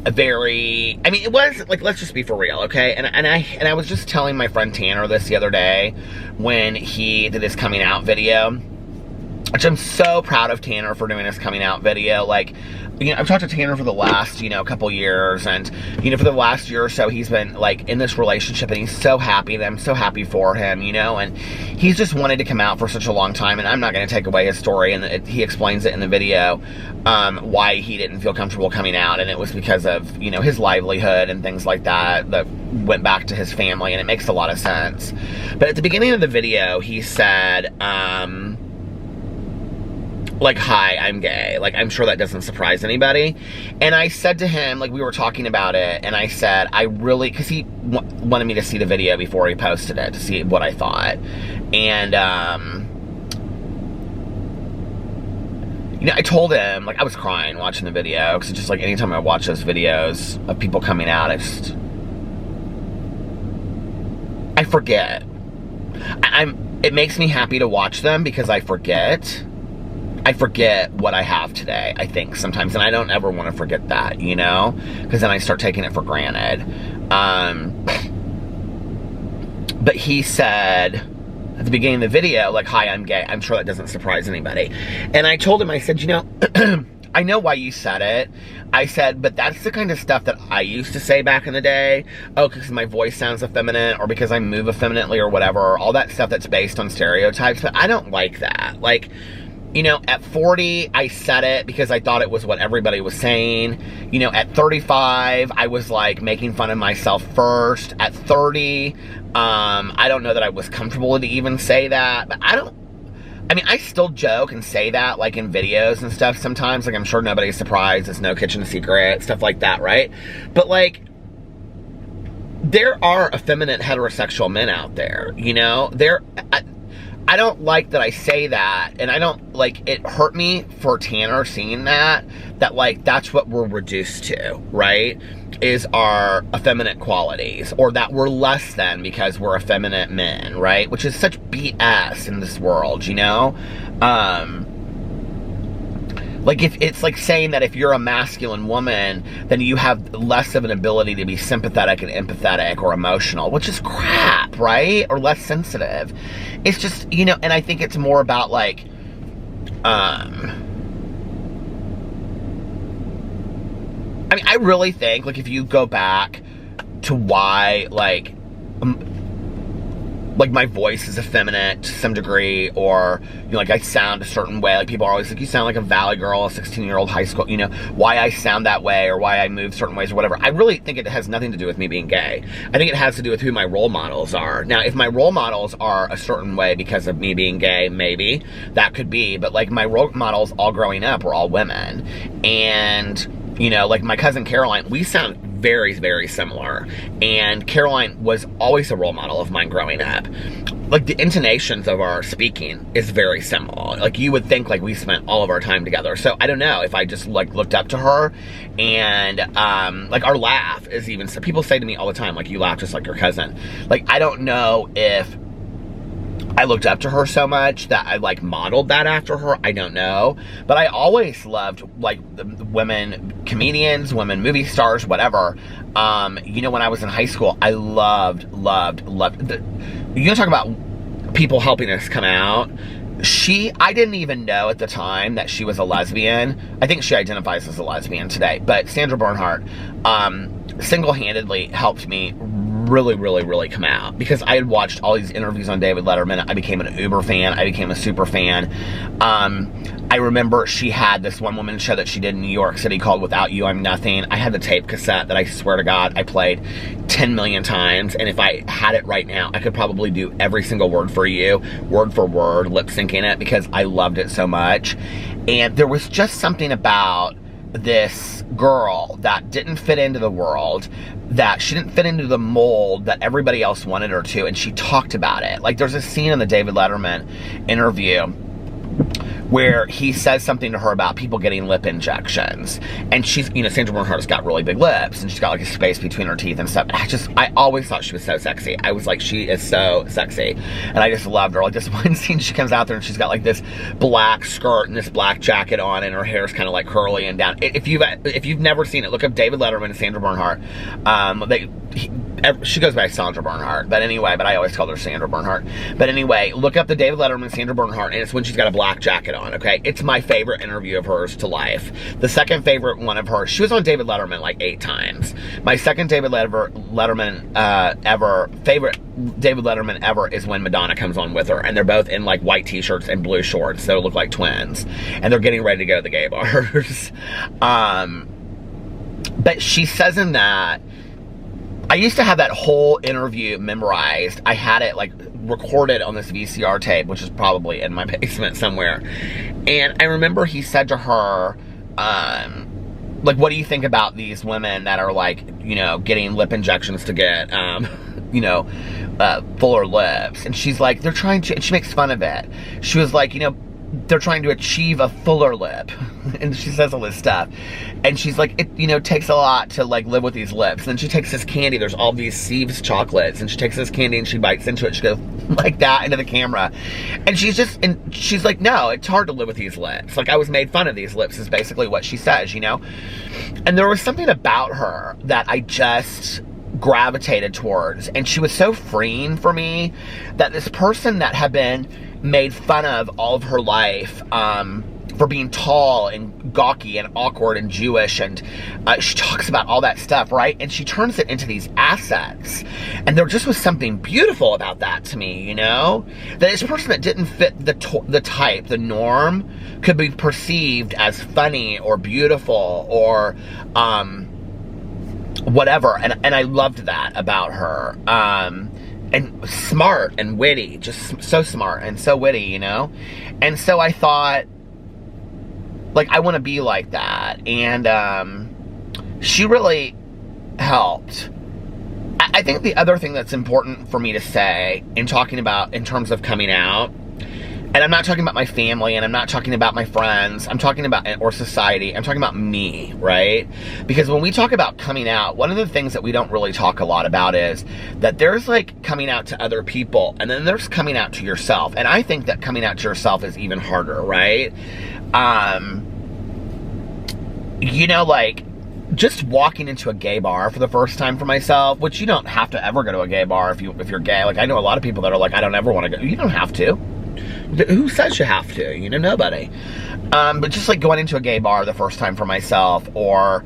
Speaker 1: a very, I mean, it was, like, let's just be for real, okay? And I was just telling my friend Tanner this the other day when he did his coming out video, which I'm so proud of Tanner for doing his coming out video. Like, you know, I've talked to Tanner for the last, you know, couple years, and, you know, for the last year or so, he's been, like, in this relationship, and he's so happy, and I'm so happy for him, you know, and he's just wanted to come out for such a long time, and I'm not going to take away his story, and he explains it in the video, why he didn't feel comfortable coming out, and it was because of, you know, his livelihood and things like that, that went back to his family, and it makes a lot of sense. But at the beginning of the video, he said, like, hi, I'm gay. Like, I'm sure that doesn't surprise anybody. And I said to him, like, we were talking about it, and I said, I really, because he wanted me to see the video before he posted it, to see what I thought. And, you know, I told him, like, I was crying watching the video, because just, like, anytime I watch those videos of people coming out, I forget. It makes me happy to watch them, because I forget what I have today, I think, sometimes. And I don't ever want to forget that, you know? Because then I start taking it for granted. But he said at the beginning of the video, like, hi, I'm gay. I'm sure that doesn't surprise anybody. And I told him, I said, you know, I know why you said it. I said, but that's the kind of stuff that I used to say back in the day. Oh, because my voice sounds effeminate, or because I move effeminately, or whatever. All that stuff that's based on stereotypes. But I don't like that. Like, you know, at 40, I said it because I thought it was what everybody was saying. You know, at 35, I was like making fun of myself first. At 30, I don't know that I was comfortable to even say that. But I mean, I still joke and say that, like, in videos and stuff sometimes. Like, I'm sure nobody's surprised. It's no kitchen secret, stuff like that, right? But, like, there are effeminate heterosexual men out there, you know? I don't like that I say that, and I don't, like, it hurt me for Tanner seeing that, like, that's what we're reduced to, right? Is our effeminate qualities, or that we're less than because we're effeminate men, right? Which is such BS in this world, you know? Like, if it's like saying that if you're a masculine woman, then you have less of an ability to be sympathetic and empathetic or emotional, which is crap, right? Or less sensitive. It's just, you know, and I think it's more about, like, I mean, I really think, like, if you go back to why, like my voice is effeminate to some degree, or, you know, like, I sound a certain way. Like, people are always like, you sound like a valley girl, a 16-year-old high school, you know, why I sound that way, or why I move certain ways, or whatever. I really think it has nothing to do with me being gay. I think it has to do with who my role models are. Now, if my role models are a certain way because of me being gay, maybe, that could be, but, like, my role models all growing up were all women. And, you know, like, my cousin Caroline, we sound very, very similar. And Caroline was always a role model of mine growing up. Like, the intonations of our speaking is very similar. Like, you would think, like, we spent all of our time together. So, I don't know if I just, like, looked up to her. And, like, our laugh is even... So people say to me all the time, like, you laugh just like your cousin. Like, I don't know if I looked up to her so much that I, like, modeled that after her. I don't know. But I always loved, like, the women comedians, women movie stars, whatever. You know, when I was in high school, I loved. You know, talk about people helping us come out. I didn't even know at the time that she was a lesbian. I think she identifies as a lesbian today. But Sandra Bernhardt single-handedly helped me really come out, because I had watched all these interviews on David Letterman. I became an uber fan. I became a super fan. I remember she had this one woman show that she did in New York City called Without You, I'm Nothing. I had the tape cassette that I swear to God I played 10 million times, and if I had it right now, I could probably do every single word for you, word for word, lip syncing it, because I loved it so much. And there was just something about this girl that didn't fit into the world, that she didn't fit into the mold that everybody else wanted her to, and she talked about it. Like, there's a scene in the David Letterman interview where he says something to her about people getting lip injections. And she's, you know, Sandra Bernhardt's got really big lips, and she's got, like, a space between her teeth and stuff. I always thought she was so sexy. I was like, she is so sexy. And I just loved her. Like, this one scene, she comes out there and she's got, like, this black skirt and this black jacket on, and her hair's kind of, like, curly and down. If you've never seen it, look up David Letterman and Sandra Bernhardt. She goes by Sandra Bernhardt, but anyway, but I always call her Sandra Bernhardt. But anyway, look up the David Letterman, Sandra Bernhardt, and it's when she's got a black jacket on, okay? It's my favorite interview of hers to life. The second favorite one of hers, she was on David Letterman like 8 times. My second favorite David Letterman ever is when Madonna comes on with her, and they're both in, like, white t-shirts and blue shorts, so they look like twins, and they're getting ready to go to the gay bars. But she says in that, I used to have that whole interview memorized. I had it, like, recorded on this VCR tape, which is probably in my basement somewhere. And I remember he said to her, like, what do you think about these women that are, like, you know, getting lip injections to get, you know, fuller lips? And she's like, they're trying to, and she makes fun of it. She was like, you know, they're trying to achieve a fuller lip. And she says all this stuff. And she's like, it, you know, takes a lot to, like, live with these lips. And then she takes this candy. There's all these Sieves chocolates. And she takes this candy and she bites into it. She goes like that into the camera. And she's like, no, it's hard to live with these lips. Like, I was made fun of these lips is basically what she says, you know? And there was something about her that I just gravitated towards. And she was so freeing for me, that this person that had been made fun of all of her life, for being tall and gawky and awkward and Jewish, and she talks about all that stuff, right? And she turns it into these assets. And there just was something beautiful about that to me, you know? That this person that didn't fit the type, the norm, could be perceived as funny or beautiful or whatever. And I loved that about her. And smart and witty, just so smart and so witty, you know? And so I thought, like, I want to be like that. And she really helped. I think the other thing that's important for me to say in talking about, in terms of coming out, and I'm not talking about my family, and I'm not talking about my friends, I'm talking about, or society, I'm talking about me, right? Because when we talk about coming out, one of the things that we don't really talk a lot about is that there's like coming out to other people, and then there's coming out to yourself. And I think that coming out to yourself is even harder, right? You know, like, just walking into a gay bar for the first time for myself, which you don't have to ever go to a gay bar if you're gay. Like, I know a lot of people that are like, I don't ever want to go. You don't have to. Who says you have to? You know, nobody. But just like going into a gay bar the first time for myself, or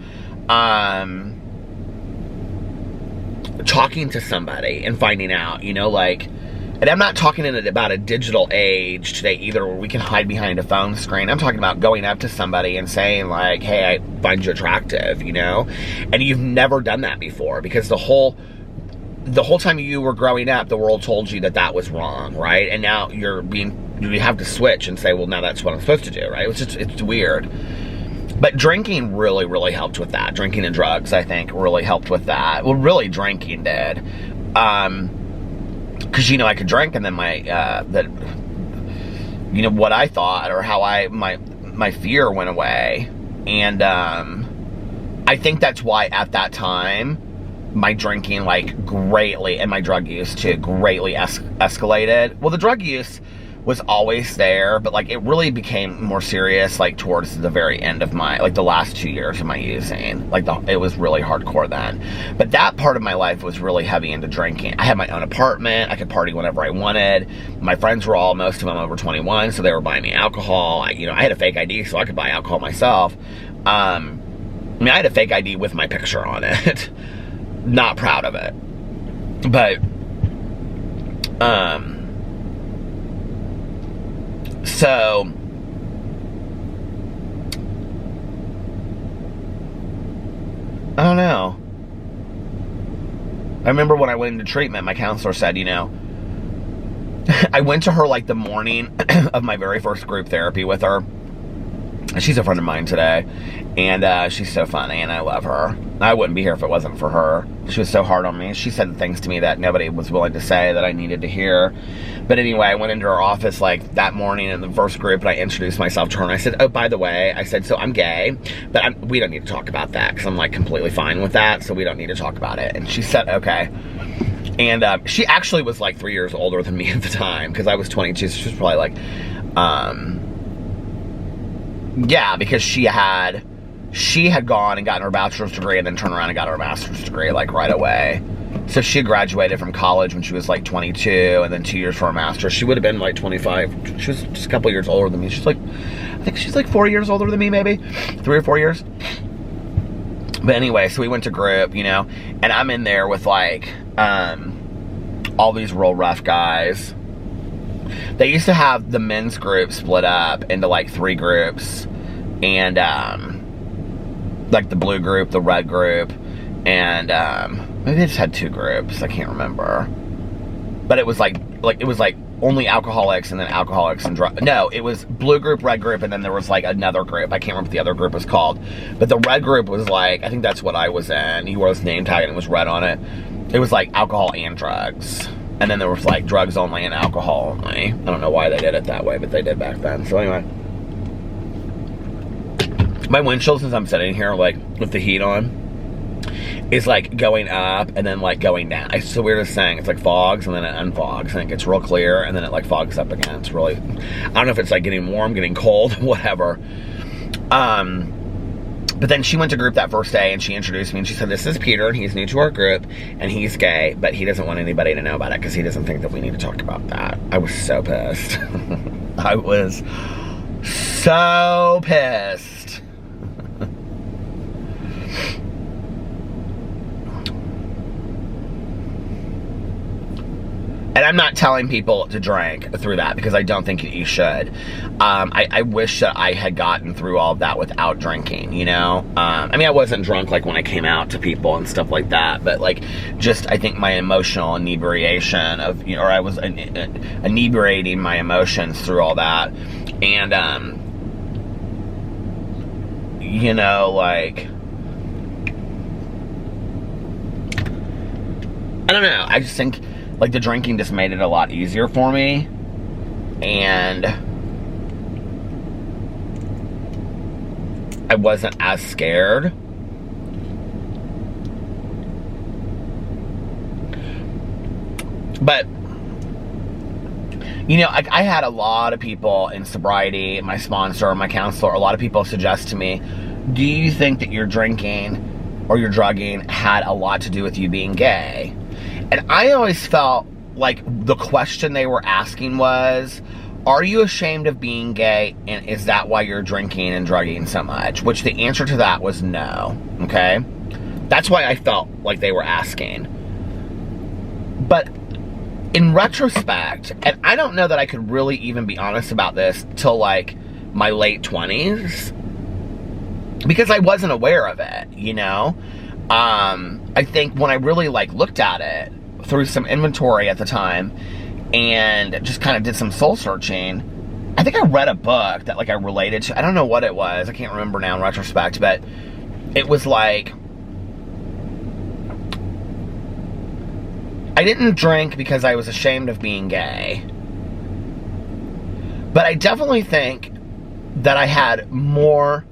Speaker 1: talking to somebody and finding out, you know, like, and I'm not talking about a digital age today either, where we can hide behind a phone screen. I'm talking about going up to somebody and saying like, hey, I find you attractive, you know? And you've never done that before, because the whole time you were growing up, the world told you that that was wrong, right? And now you have to switch and say, well, now that's what I'm supposed to do, right? It's weird. But drinking really, really helped with that. Drinking and drugs, I think, really helped with that. Well, really, drinking did. Because, you know, I could drink, and then what I thought, or how my fear went away. And I think that's why at that time, my drinking, like, greatly, and my drug use too, greatly escalated. Well, the drug use was always there, but like, it really became more serious, like, towards the very end of my, like, the last 2 years of my using. Like, it was really hardcore then. But that part of my life was really heavy into drinking. I had my own apartment. I could party whenever I wanted. My friends were most of them over 21, so they were buying me alcohol. I had a fake ID, so I could buy alcohol myself. I mean, I had a fake ID with my picture on it. Not proud of it. But, so, I don't know. I remember when I went into treatment, my counselor said, you know, I went to her like the morning of my very first group therapy with her. She's a friend of mine today, and she's so funny, and I love her. I wouldn't be here if it wasn't for her. She was so hard on me. She said things to me that nobody was willing to say that I needed to hear. But anyway, I went into her office like that morning in the first group, and I introduced myself to her, and I said, oh, by the way, I said, so I'm gay, but we don't need to talk about that, because I'm like completely fine with that, so we don't need to talk about it. And she said, okay. And she actually was like 3 years older than me at the time, because I was 22, so she was probably like, yeah, because she had gone and gotten her bachelor's degree and then turned around and got her master's degree like right away. So she graduated from college when she was like 22, and then 2 years for her master's. She would have been like 25. She was just a couple years older than me. She's like, I think she's like 4 years older than me, maybe 3 or 4 years. But anyway, so we went to group, you know, and I'm in there with like all these real rough guys. They used to have the men's group split up into like 3 groups, and like the blue group, the red group, and maybe they just had 2 groups. I can't remember, but it was like only alcoholics, and then alcoholics and drug. No, it was blue group, red group, and then there was like another group. I can't remember what the other group was called, but the red group was like, I think that's what I was in. He wore this name tag and it was red on it. It was like alcohol and drugs. And then there was like drugs only and alcohol only. I don't know why they did it that way, but they did back then. So anyway, my windshield, since I'm sitting here like with the heat on, is like going up and then like going down. It's so weird as saying. It's like fogs and then it unfogs, and it gets real clear and then it like fogs up again. It's really, I don't know if it's like getting warm, getting cold, whatever. But then she went to group that first day, and she introduced me, and she said, this is Peter, and he's new to our group, and he's gay, but he doesn't want anybody to know about it because he doesn't think that we need to talk about that. I was so pissed. I was so pissed. And I'm not telling people to drink through that, because I don't think you should. I wish that I had gotten through all of that without drinking, you know? I mean, I wasn't drunk like when I came out to people and stuff like that, but like, just, I think my emotional inebriation of, you know, or I was inebriating my emotions through all that. And, you know, like, I don't know. I just think, like, the drinking just made it a lot easier for me. And I wasn't as scared. But, you know, I had a lot of people in sobriety, my sponsor, my counselor, a lot of people suggest to me, do you think that your drinking or your drugging had a lot to do with you being gay? And I always felt like the question they were asking was, are you ashamed of being gay, and is that why you're drinking and drugging so much? Which the answer to that was no, okay? That's why I felt like they were asking. But in retrospect, and I don't know that I could really even be honest about this till like my late 20s, because I wasn't aware of it, you know? I think when I really like looked at it through some inventory at the time and just kind of did some soul searching, I think I read a book that like I related to. I don't know what it was. I can't remember now in retrospect, but it was like, I didn't drink because I was ashamed of being gay. But I definitely think that I had more,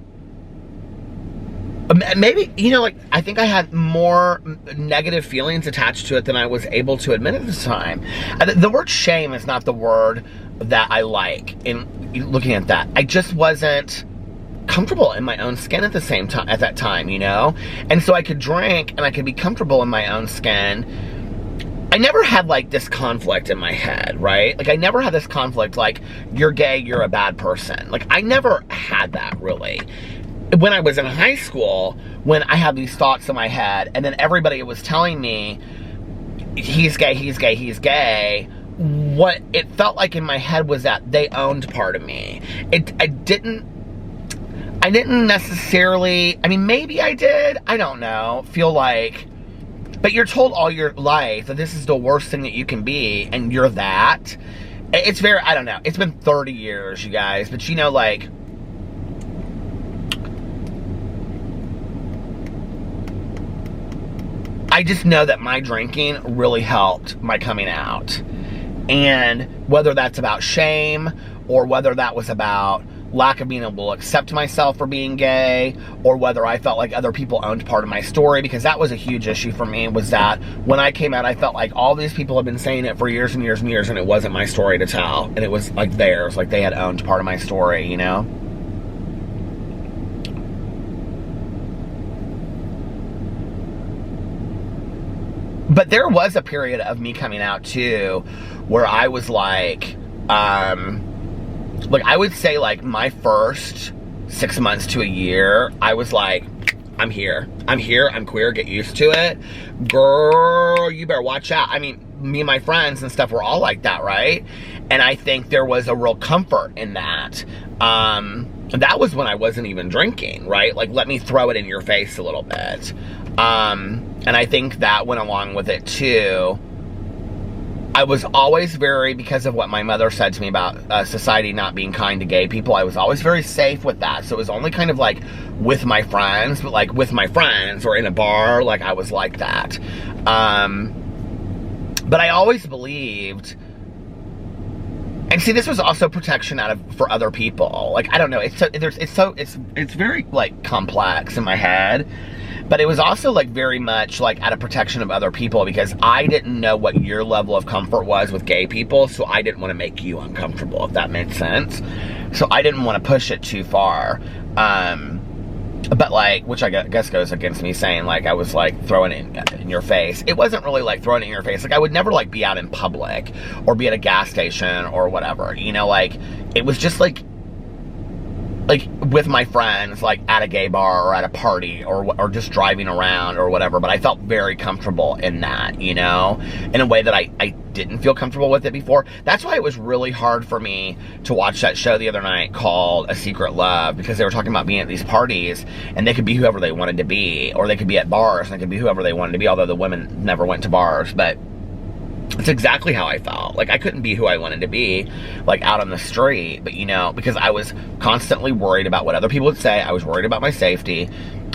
Speaker 1: maybe, you know, like, I think I had more negative feelings attached to it than I was able to admit at the time. The word shame is not the word that I like in looking at that. I just wasn't comfortable in my own skin at the same time, at that time, you know? And so I could drink and I could be comfortable in my own skin. I never had like this conflict in my head, right? Like I never had this conflict like, you're gay, you're a bad person. Like I never had that really. When I was in high school, when I had these thoughts in my head, and then everybody was telling me, he's gay, he's gay, he's gay, what it felt like in my head was that they owned part of me. I didn't necessarily, I mean, maybe I did, I don't know, feel like, but you're told all your life that this is the worst thing that you can be, and you're that. It's very, I don't know, it's been 30 years, you guys, but you know, like, I just know that my drinking really helped my coming out. And whether that's about shame, or whether that was about lack of being able to accept myself for being gay, or whether I felt like other people owned part of my story, because that was a huge issue for me, was that when I came out, I felt like all these people had been saying it for years and years and years, and it wasn't my story to tell. And it was like theirs, like they had owned part of my story, you know? But there was a period of me coming out too, where I was like I would say like my first 6 months to a year, I was like, I'm here, I'm queer, get used to it. Girl, you better watch out. I mean, me and my friends and stuff were all like that, right? And I think there was a real comfort in that. That was when I wasn't even drinking, right? Like, let me throw it in your face a little bit. And I think that went along with it too. I was always very, because of what my mother said to me about society not being kind to gay people, I was always very safe with that. So it was only kind of like with my friends, but like with my friends or in a bar, like I was like that. But I always believed, and see, this was also protection for other people. Like, I don't know, it's very like complex in my head. But it was also like very much like out of protection of other people, because I didn't know what your level of comfort was with gay people, so I didn't want to make you uncomfortable, if that made sense. So I didn't want to push it too far. But like, which I guess goes against me saying like I was like throwing it in your face. It wasn't really like throwing it in your face. Like I would never like be out in public or be at a gas station or whatever, you know, like it was just like like with my friends, like at a gay bar or at a party or just driving around or whatever, but I felt very comfortable in that, you know, in a way that I didn't feel comfortable with it before. That's why it was really hard for me to watch that show the other night called A Secret Love, because they were talking about being at these parties and they could be whoever they wanted to be, or they could be at bars and they could be whoever they wanted to be, although the women never went to bars. But it's exactly how I felt. Like, I couldn't be who I wanted to be, like, out on the street, but, you know, because I was constantly worried about what other people would say. I was worried about my safety,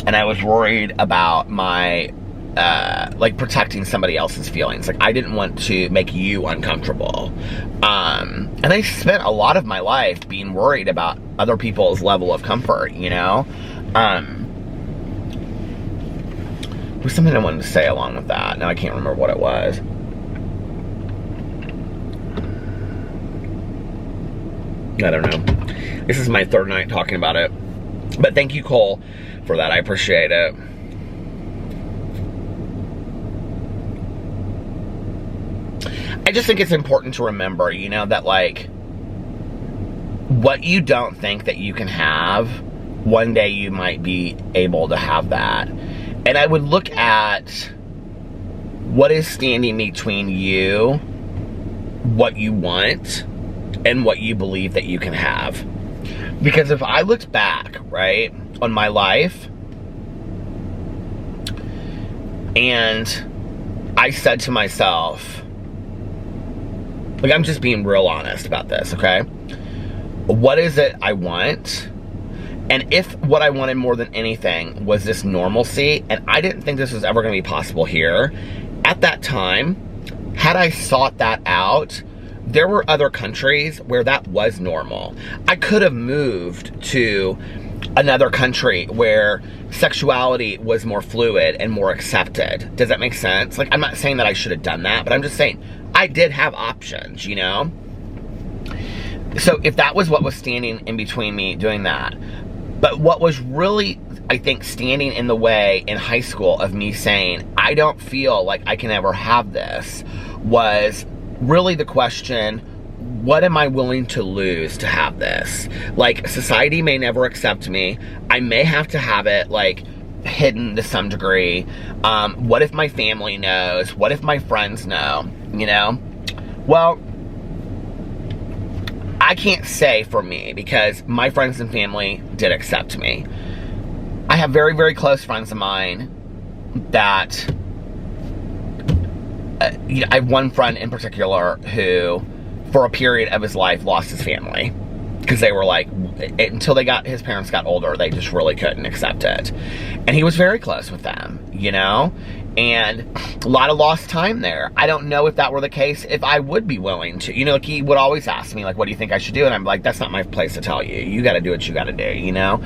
Speaker 1: and I was worried about my, like, protecting somebody else's feelings. Like, I didn't want to make you uncomfortable. And I spent a lot of my life being worried about other people's level of comfort, you know? There was something I wanted to say along with that. Now I can't remember what it was. I don't know. This is my third night talking about it. But thank you, Cole, for that. I appreciate it. I just think it's important to remember, you know, that, like, what you don't think that you can have, one day you might be able to have that. And I would look at what is standing between you, what you want, and what you believe that you can have. Because if I looked back, right, on my life, and I said to myself, like, I'm just being real honest about this, okay? What is it I want? And if what I wanted more than anything was this normalcy, and I didn't think this was ever going to be possible here, at that time, had I sought that out, there were other countries where that was normal. I could have moved to another country where sexuality was more fluid and more accepted. Does that make sense? Like, I'm not saying that I should have done that, but I'm just saying I did have options, you know? So if that was what was standing in between me doing that, but what was really, I think, standing in the way in high school of me saying, I don't feel like I can ever have this, was really the question, what am I willing to lose to have this? Like, society may never accept me. I may have to have it, like, hidden to some degree. What if my family knows? What if my friends know? You know? Well, I can't say for me, because my friends and family did accept me. I have very, very close friends of mine that you know, I have one friend in particular who, for a period of his life, lost his family. Because they were like, until his parents got older, they just really couldn't accept it. And he was very close with them, you know? And a lot of lost time there. I don't know if that were the case, if I would be willing to. You know, like, he would always ask me, like, what do you think I should do? And I'm like, that's not my place to tell you. You gotta do what you gotta do, you know?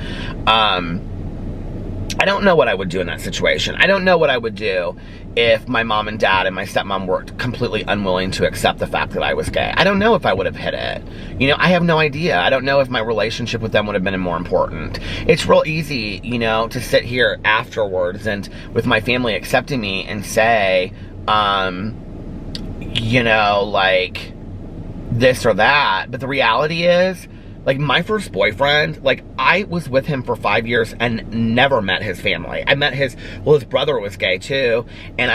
Speaker 1: I don't know what I would do in that situation. I don't know what I would do if my mom and dad and my stepmom were completely unwilling to accept the fact that I was gay. I don't know if I would have hid it. You know, I have no idea. I don't know if my relationship with them would have been more important. It's real easy, you know, to sit here afterwards and with my family accepting me and say, you know, like, this or that. But the reality is, like, my first boyfriend, like, I was with him for 5 years and never met his family. I met his brother was gay too, and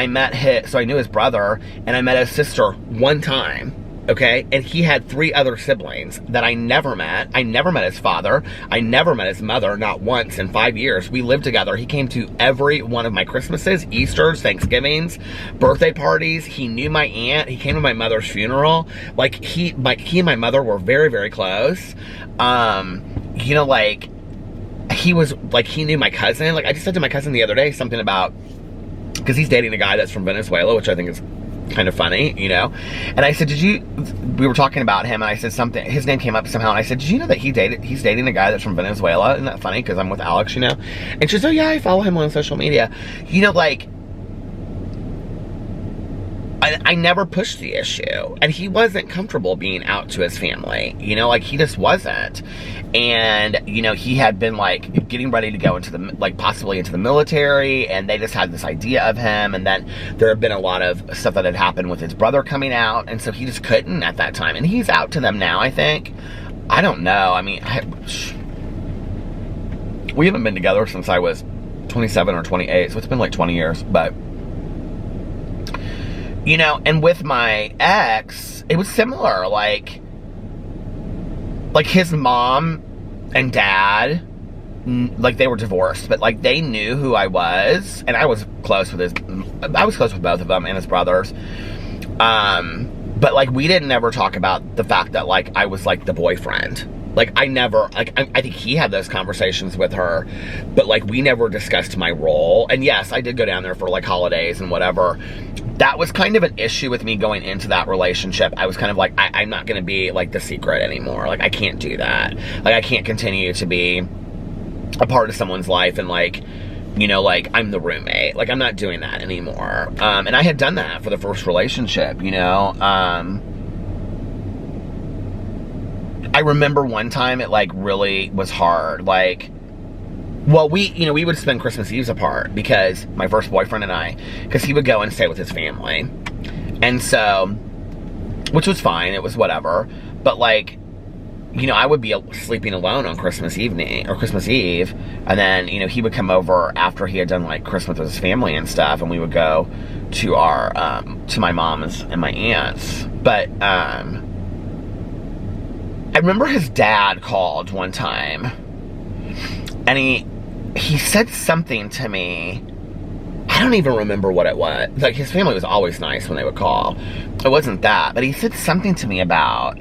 Speaker 1: so I knew his brother, and I met his sister one time, okay? And he had 3 other siblings that I never met. I never met his father. I never met his mother, not once in 5 years. We lived together. He came to every one of my Christmases, Easters, Thanksgivings, birthday parties. He knew my aunt. He came to my mother's funeral. Like, he and my mother were very, very close. You know, like, he knew my cousin. Like, I just said to my cousin the other day something about, because he's dating a guy that's from Venezuela, which I think is kind of funny, you know? And I said, we were talking about him, and I said something, his name came up somehow, and I said, did you know that he's dating a guy that's from Venezuela? Isn't that funny? Because I'm with Alex, you know? And she said, oh yeah, I follow him on social media. You know, like, I never pushed the issue, and he wasn't comfortable being out to his family, you know, like, he just wasn't. And, you know, he had been, like, getting ready to go into possibly into the military, and they just had this idea of him, and then there had been a lot of stuff that had happened with his brother coming out, and so he just couldn't at that time, and he's out to them now, I think. I don't know, I mean, We haven't been together since I was 27 or 28, so it's been like 20 years, but, you know, and with my ex, it was similar, like his mom and dad, like, they were divorced, but, like, they knew who I was, and I was close with both of them and his brothers, but, like, we didn't ever talk about the fact that, like, I was, like, the boyfriend. Like, I never, like, I think he had those conversations with her, but, like, we never discussed my role. And yes, I did go down there for, like, holidays and whatever. That was kind of an issue with me going into that relationship. I was kind of like, I'm not going to be, like, the secret anymore. Like, I can't do that. Like, I can't continue to be a part of someone's life and, like, you know, like, I'm the roommate. Like, I'm not doing that anymore. And I had done that for the first relationship, you know. I remember one time it, like, really was hard. Like, well, we would spend Christmas Eves apart because my first boyfriend and I, because he would go and stay with his family. And so, which was fine, it was whatever. But, like, you know, I would be sleeping alone on Christmas evening, or Christmas Eve, and then, you know, he would come over after he had done, like, Christmas with his family and stuff, and we would go to our, to my mom's and my aunt's. But, I remember his dad called one time, and he said something to me. I don't even remember what it was. Like, his family was always nice when they would call. It wasn't that, but he said something to me about,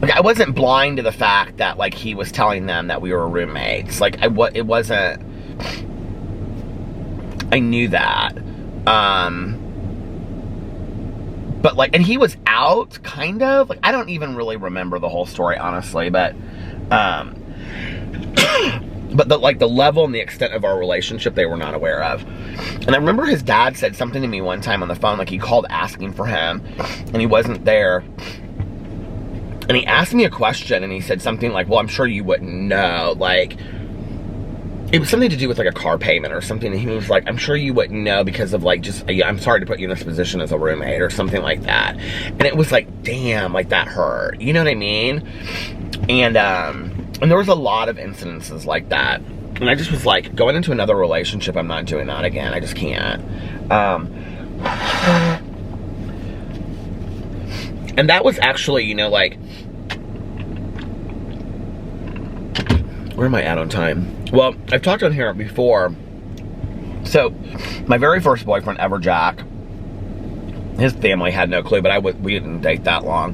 Speaker 1: like, I wasn't blind to the fact that, like, he was telling them that we were roommates. Like, it wasn't, I knew that. But, like, and he was out, kind of. Like, I don't even really remember the whole story, honestly, but, but the level and the extent of our relationship, they were not aware of. And I remember his dad said something to me one time on the phone, like, he called asking for him, and he wasn't there. And he asked me a question, and he said something like, well, I'm sure you wouldn't know, like, it was something to do with, like, a car payment or something, and he was like, I'm sure you wouldn't know because of, like, just, I'm sorry to put you in this position as a roommate or something like that. And it was like, damn, like, that hurt. You know what I mean? And there was a lot of incidences like that. And I just was like, going into another relationship, I'm not doing that again. I just can't. And that was actually, you know, like, where am I at on time? Well, I've talked on here before. So, my very first boyfriend ever, Jack, his family had no clue, but we didn't date that long.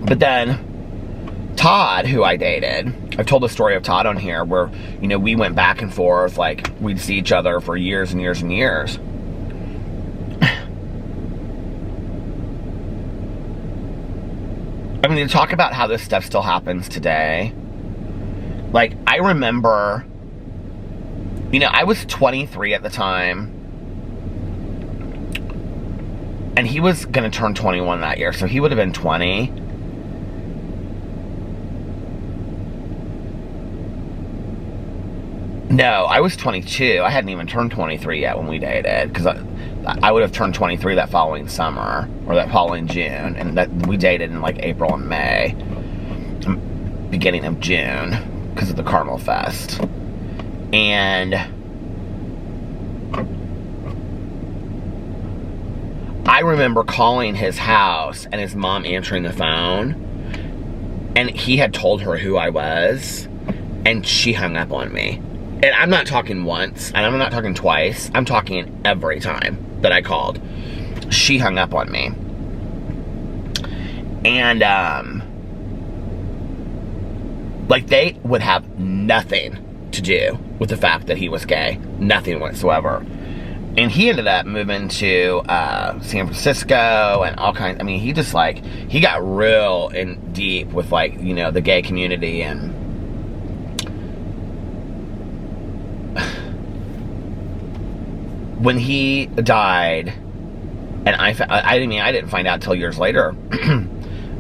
Speaker 1: But then, Todd, who I dated, I've told the story of Todd on here, where, you know, we went back and forth, like, we'd see each other for years and years and years. I mean, to talk about how this stuff still happens today, like, I remember, you know, I was 23 at the time, and he was going to turn 21 that year, so he would have been 20. No, I was 22. I hadn't even turned 23 yet when we dated, because I would have turned 23 that following summer, or that following June, and that we dated in, like, April and May, beginning of June, because of the Carmel Fest. And I remember calling his house and his mom answering the phone, and he had told her who I was, and she hung up on me. And I'm not talking once, and I'm not talking twice, I'm talking every time that I called. She hung up on me. And, like, they would have nothing to do with the fact that he was gay. Nothing whatsoever. And he ended up moving to San Francisco and all kinds. I mean, he just, like, he got real and deep with, like, you know, the gay community. And when he died, and I didn't find out till years later,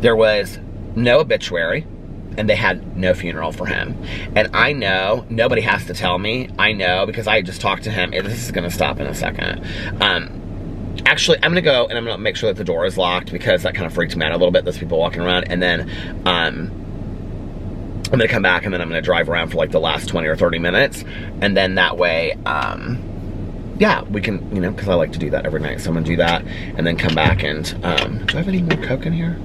Speaker 1: there was no obituary, and they had no funeral for him. And I know, nobody has to tell me, I know, because I just talked to him, and this is going to stop in a second. actually, I'm gonna go and I'm gonna make sure that the door is locked because that kind of freaked me out a little bit, those people walking around. And then I'm gonna come back and then I'm gonna drive around for like the last 20 or 30 minutes. And then that way, yeah, we can, you know, because I like to do that every night. So I'm gonna do that and then come back and, do I have any more Coke in here?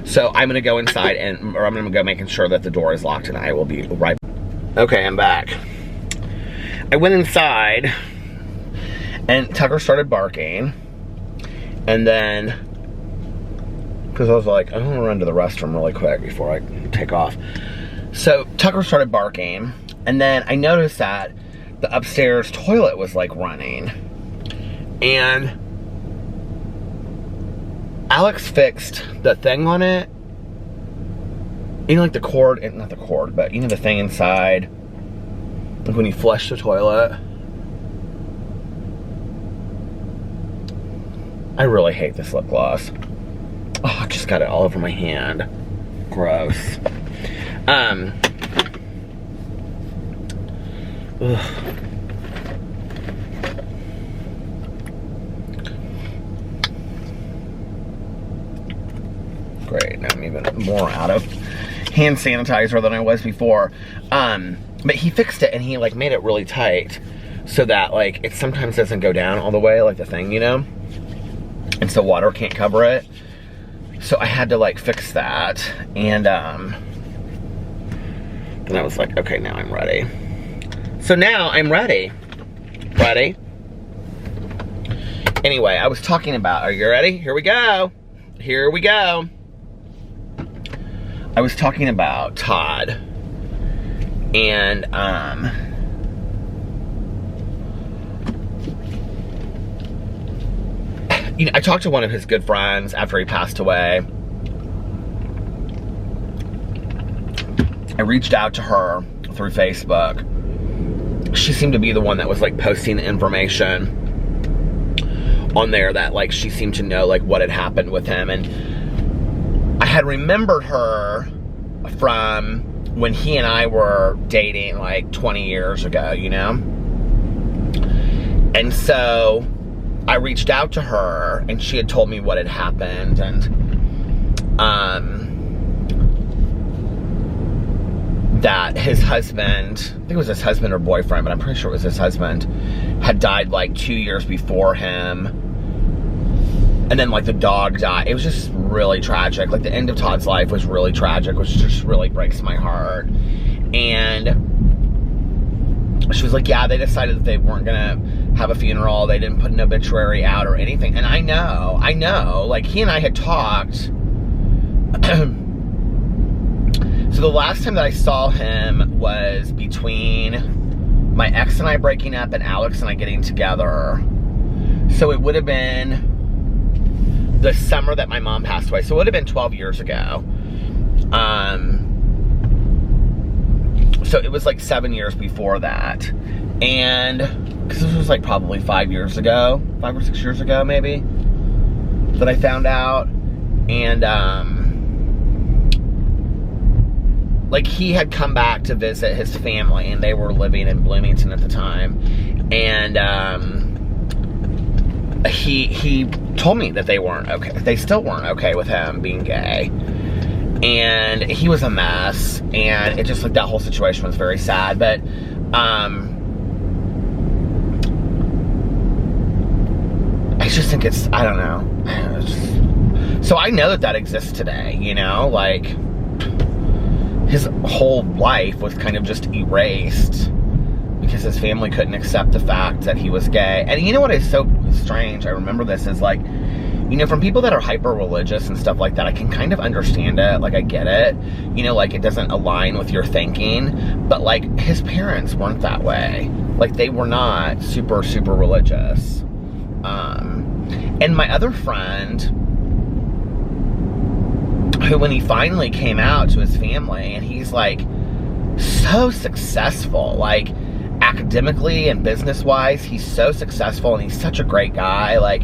Speaker 1: So I'm gonna go inside or I'm gonna go making sure that the door is locked, and I will be right back. Okay, I'm back. I went inside and Tucker started barking, and then, because I was like, I'm gonna run to the restroom really quick before I take off. So Tucker started barking, and then I noticed that the upstairs toilet was like running, and Alex fixed the thing on it. You know, like the cord, not the cord, but you know the thing inside, like when you flush the toilet. I really hate this lip gloss. Oh, I just got it all over my hand. Gross. Ugh. Great, now I'm even more out of hand sanitizer than I was before. But he fixed it and he like made it really tight so that like it sometimes doesn't go down all the way, like the thing, you know? And so water can't cover it. So I had to like fix that. And I was like, okay, now I'm ready. So now I'm ready. Ready? Anyway, I was talking about, are you ready? Here we go. Here we go. I was talking about Todd. And you know, I talked to one of his good friends after he passed away. I reached out to her through Facebook. She seemed to be the one that was like posting the information on there that like she seemed to know like what had happened with him. And I had remembered her from when he and I were dating like 20 years ago, you know? And so I reached out to her and she had told me what had happened, and that his husband, I think it was his husband or boyfriend, but I'm pretty sure it was his husband, had died like 2 years before him. And then like the dog died. It was just really tragic. Like the end of Todd's life was really tragic, which just really breaks my heart. And she was like, yeah, they decided that they weren't gonna have a funeral. They didn't put an obituary out or anything. And I know, like he and I had talked. So the last time that I saw him was between my ex and I breaking up and Alex and I getting together. So it would have been the summer that my mom passed away. So it would have been 12 years ago. So it was like 7 years before that. And, because this was like probably 5 years ago, 5 or 6 years ago maybe, that I found out. And, like he had come back to visit his family and they were living in Bloomington at the time. And, he told me that they weren't okay. They still weren't okay with him being gay. And he was a mess. And it just, like, that whole situation was very sad. But, I just think it's, I don't know. So I know that that exists today, you know? Like, his whole life was kind of just erased because his family couldn't accept the fact that he was gay. And you know what is so strange? I remember this is like, you know, from people that are hyper religious and stuff like that, I can kind of understand it. Like, I get it. You know, like, it doesn't align with your thinking. But, like, his parents weren't that way. Like, they were not super, super religious. And my other friend, who when he finally came out to his family, and he's, like, so successful. Like, academically and business-wise, he's so successful, and he's such a great guy. Like,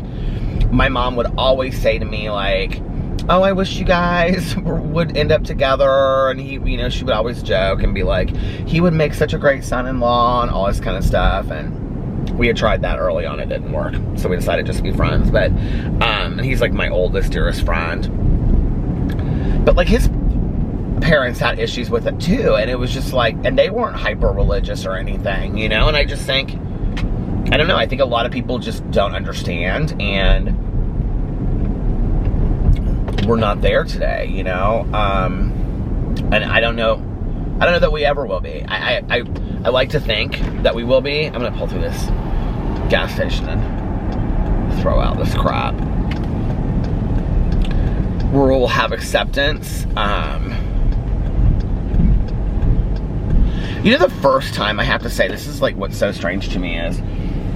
Speaker 1: my mom would always say to me, like, oh, I wish you guys would end up together. And he, you know, she would always joke and be like, he would make such a great son-in-law and all this kind of stuff. And we had tried that early on, it didn't work, so we decided just to be friends. But and he's like my oldest, dearest friend, but like his parents had issues with it too, and it was just like, and they weren't hyper religious or anything, you know. And I just think, I don't know, I think a lot of people just don't understand, and we're not there today, you know. And I don't know that we ever will be. I like to think that we will be. I'm gonna pull through this gas station and throw out this crap. We'll have acceptance. You know, the first time, I have to say, this is like what's so strange to me is,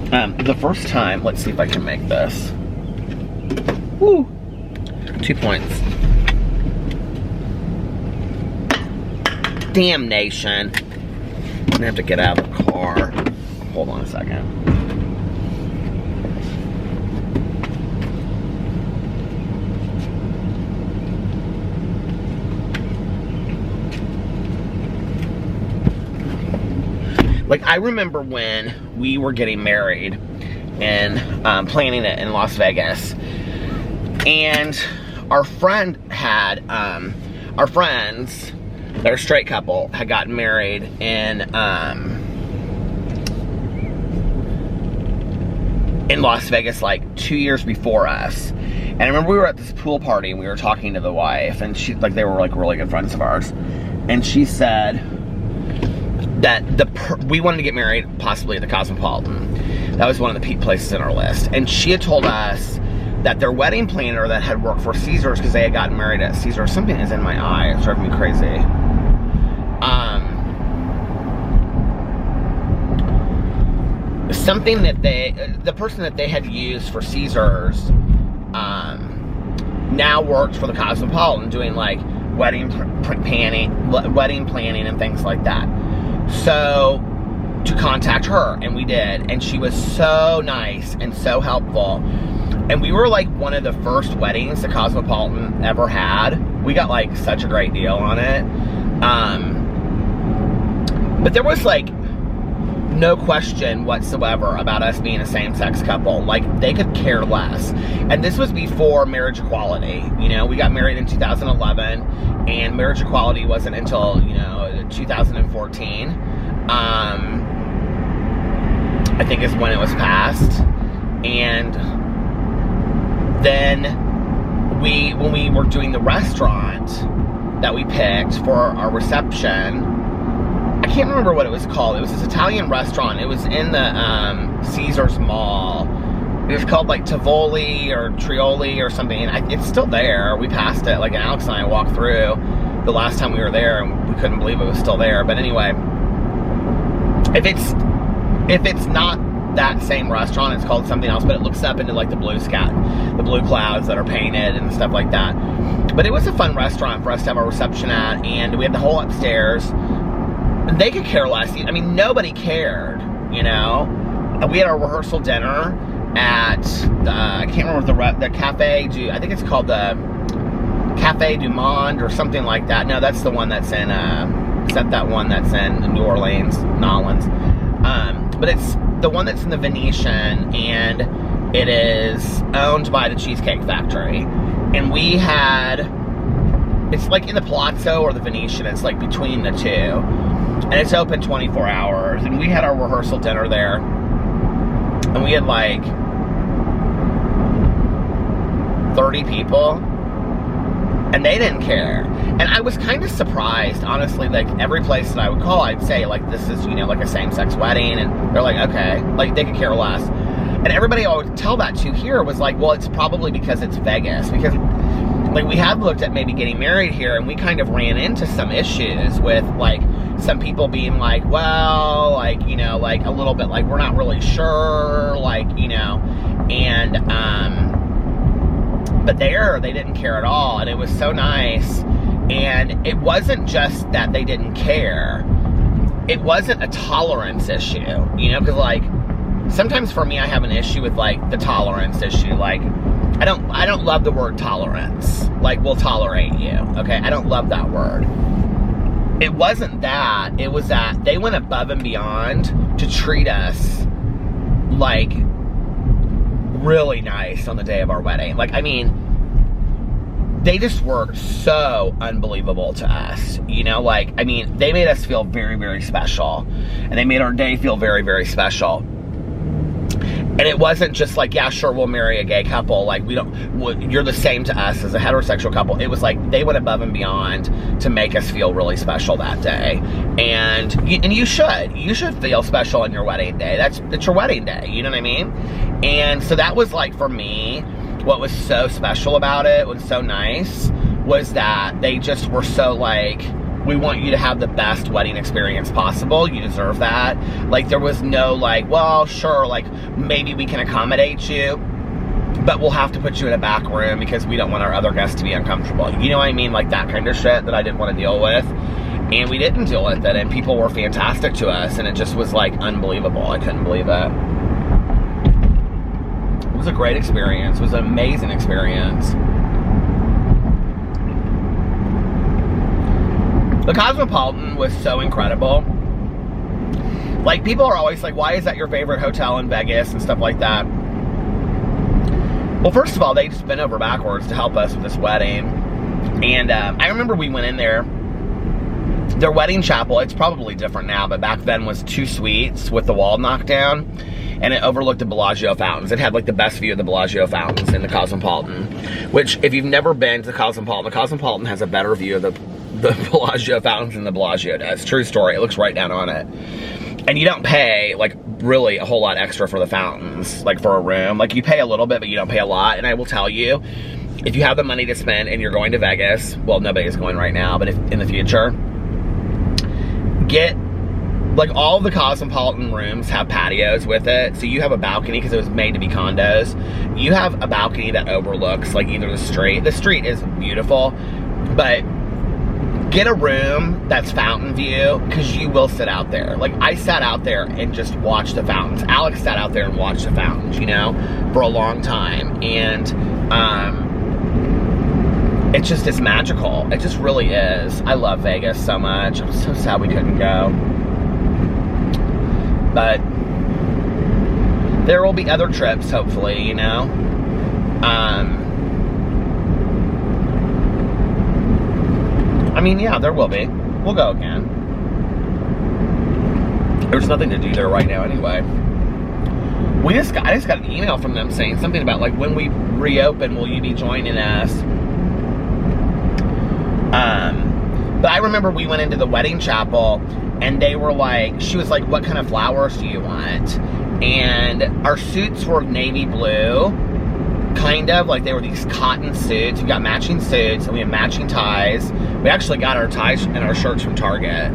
Speaker 1: the first time, let's see if I can make this. Woo! 2 points. Damnation. I'm gonna have to get out of the car. Hold on a second. Like, I remember when we were getting married and planning it in Las Vegas, and our friend had, our friends, they're a straight couple, had gotten married in Las Vegas like 2 years before us. And I remember we were at this pool party and we were talking to the wife, and she, like, they were like really good friends of ours, and she said that we wanted to get married possibly at the Cosmopolitan. That was one of the places in our list. And she had told us that their wedding planner that had worked for Caesars, because they had gotten married at Caesars, something is in my eye, it's driving me crazy. Something that the person that they had used for Caesars, now worked for the Cosmopolitan doing like wedding planning and things like that. So, to contact her, and we did, and she was so nice and so helpful, and we were like one of the first weddings the Cosmopolitan ever had. We got like such a great deal on it, but there was like no question whatsoever about us being a same-sex couple. Like, they could care less. And this was before marriage equality. You know, we got married in 2011, and marriage equality wasn't until, you know, 2014. I think is when it was passed. And then when we were doing the restaurant that we picked for our reception, I can't remember what it was called. It was this Italian restaurant. It was in the Caesars Mall. It was called like Tivoli or Trioli or something. And it's still there. We passed it. Like, Alex and I walked through the last time we were there, and we couldn't believe it was still there. But anyway, if it's not that same restaurant, it's called something else. But it looks up into like the blue sky, the blue clouds that are painted and stuff like that. But it was a fun restaurant for us to have our reception at, and we had the whole upstairs. They could care less. I mean, nobody cared, you know? We had our rehearsal dinner at the, I can't remember the Cafe du, I think it's called the Cafe du Monde or something like that. No, that's the one that's in, except that one that's in New Orleans, but it's the one that's in the Venetian, and it is owned by the Cheesecake Factory. And we had, it's like in the Palazzo or the Venetian, it's like between the two. And it's open 24 hours. And we had our rehearsal dinner there. And we had like 30 people. And they didn't care. And I was kind of surprised, honestly. Like, every place that I would call, I'd say, like, this is, you know, like a same-sex wedding. And they're like, okay. Like, they could care less. And everybody I would tell that to here was like, well, it's probably because it's Vegas. Because, like, we had looked at maybe getting married here, and we kind of ran into some issues with, like, some people being like, well, like, you know, like, a little bit like, we're not really sure, like, you know, and, but there, they didn't care at all, and it was so nice. And it wasn't just that they didn't care. It wasn't a tolerance issue, you know, because, like, sometimes for me, I have an issue with, like, the tolerance issue. Like, I don't love the word tolerance. Like, we'll tolerate you, okay? I don't love that word. It wasn't that. It was that they went above and beyond to treat us like, really nice on the day of our wedding. Like, I mean, they just were so unbelievable to us, you know, like, I mean, they made us feel very, very special, and they made our day feel very, very special. And it wasn't just like, yeah, sure, we'll marry a gay couple, like, you're the same to us as a heterosexual couple. It was like, they went above and beyond to make us feel really special that day. And you should feel special on your wedding day. It's your wedding day, you know what I mean? And so that was like, for me, what was so special about it, was so nice, was that they just were so like, we want you to have the best wedding experience possible. You deserve that. Like, there was no like, well, sure, like, maybe we can accommodate you, but we'll have to put you in a back room because we don't want our other guests to be uncomfortable. You know what I mean? Like, that kind of shit that I didn't want to deal with. And we didn't deal with it, and people were fantastic to us, and it just was like unbelievable. I couldn't believe it. It was a great experience. It was an amazing experience. The Cosmopolitan was so incredible. Like, people are always like, why is that your favorite hotel in Vegas and stuff like that? Well, first of all, they just bent over backwards to help us with this wedding. And I remember we went in there. Their wedding chapel, it's probably different now, but back then was 2 suites with the wall knocked down. And it overlooked the Bellagio fountains. It had like the best view of the Bellagio fountains in the Cosmopolitan. Which, if you've never been to the Cosmopolitan has a better view of the Bellagio fountains than the Bellagio does. True story. It looks right down on it. And you don't pay, like, really a whole lot extra for the fountains, like, for a room. Like, you pay a little bit, but you don't pay a lot. And I will tell you, if you have the money to spend and you're going to Vegas, well, nobody's going right now, but if in the future, get, like, all of the Cosmopolitan rooms have patios with it. So you have a balcony, because it was made to be condos. You have a balcony that overlooks, like, either the street. The street is beautiful, but get a room that's fountain view, because you will sit out there. Like, I sat out there and just watched the fountains. Alex sat out there and watched the fountains, you know, for a long time. And it's magical. It just really is. I love Vegas so much. I'm so sad we couldn't go. But there will be other trips, hopefully, you know. I mean, yeah, there will be. We'll go again. There's nothing to do there right now anyway. I just got an email from them saying something about, like, when we reopen, will you be joining us? But I remember we went into the wedding chapel, and they were like, she was like, what kind of flowers do you want? And our suits were navy blue, kind of, like, they were these cotton suits. We got matching suits, and we had matching ties. We actually got our ties and our shirts from Target.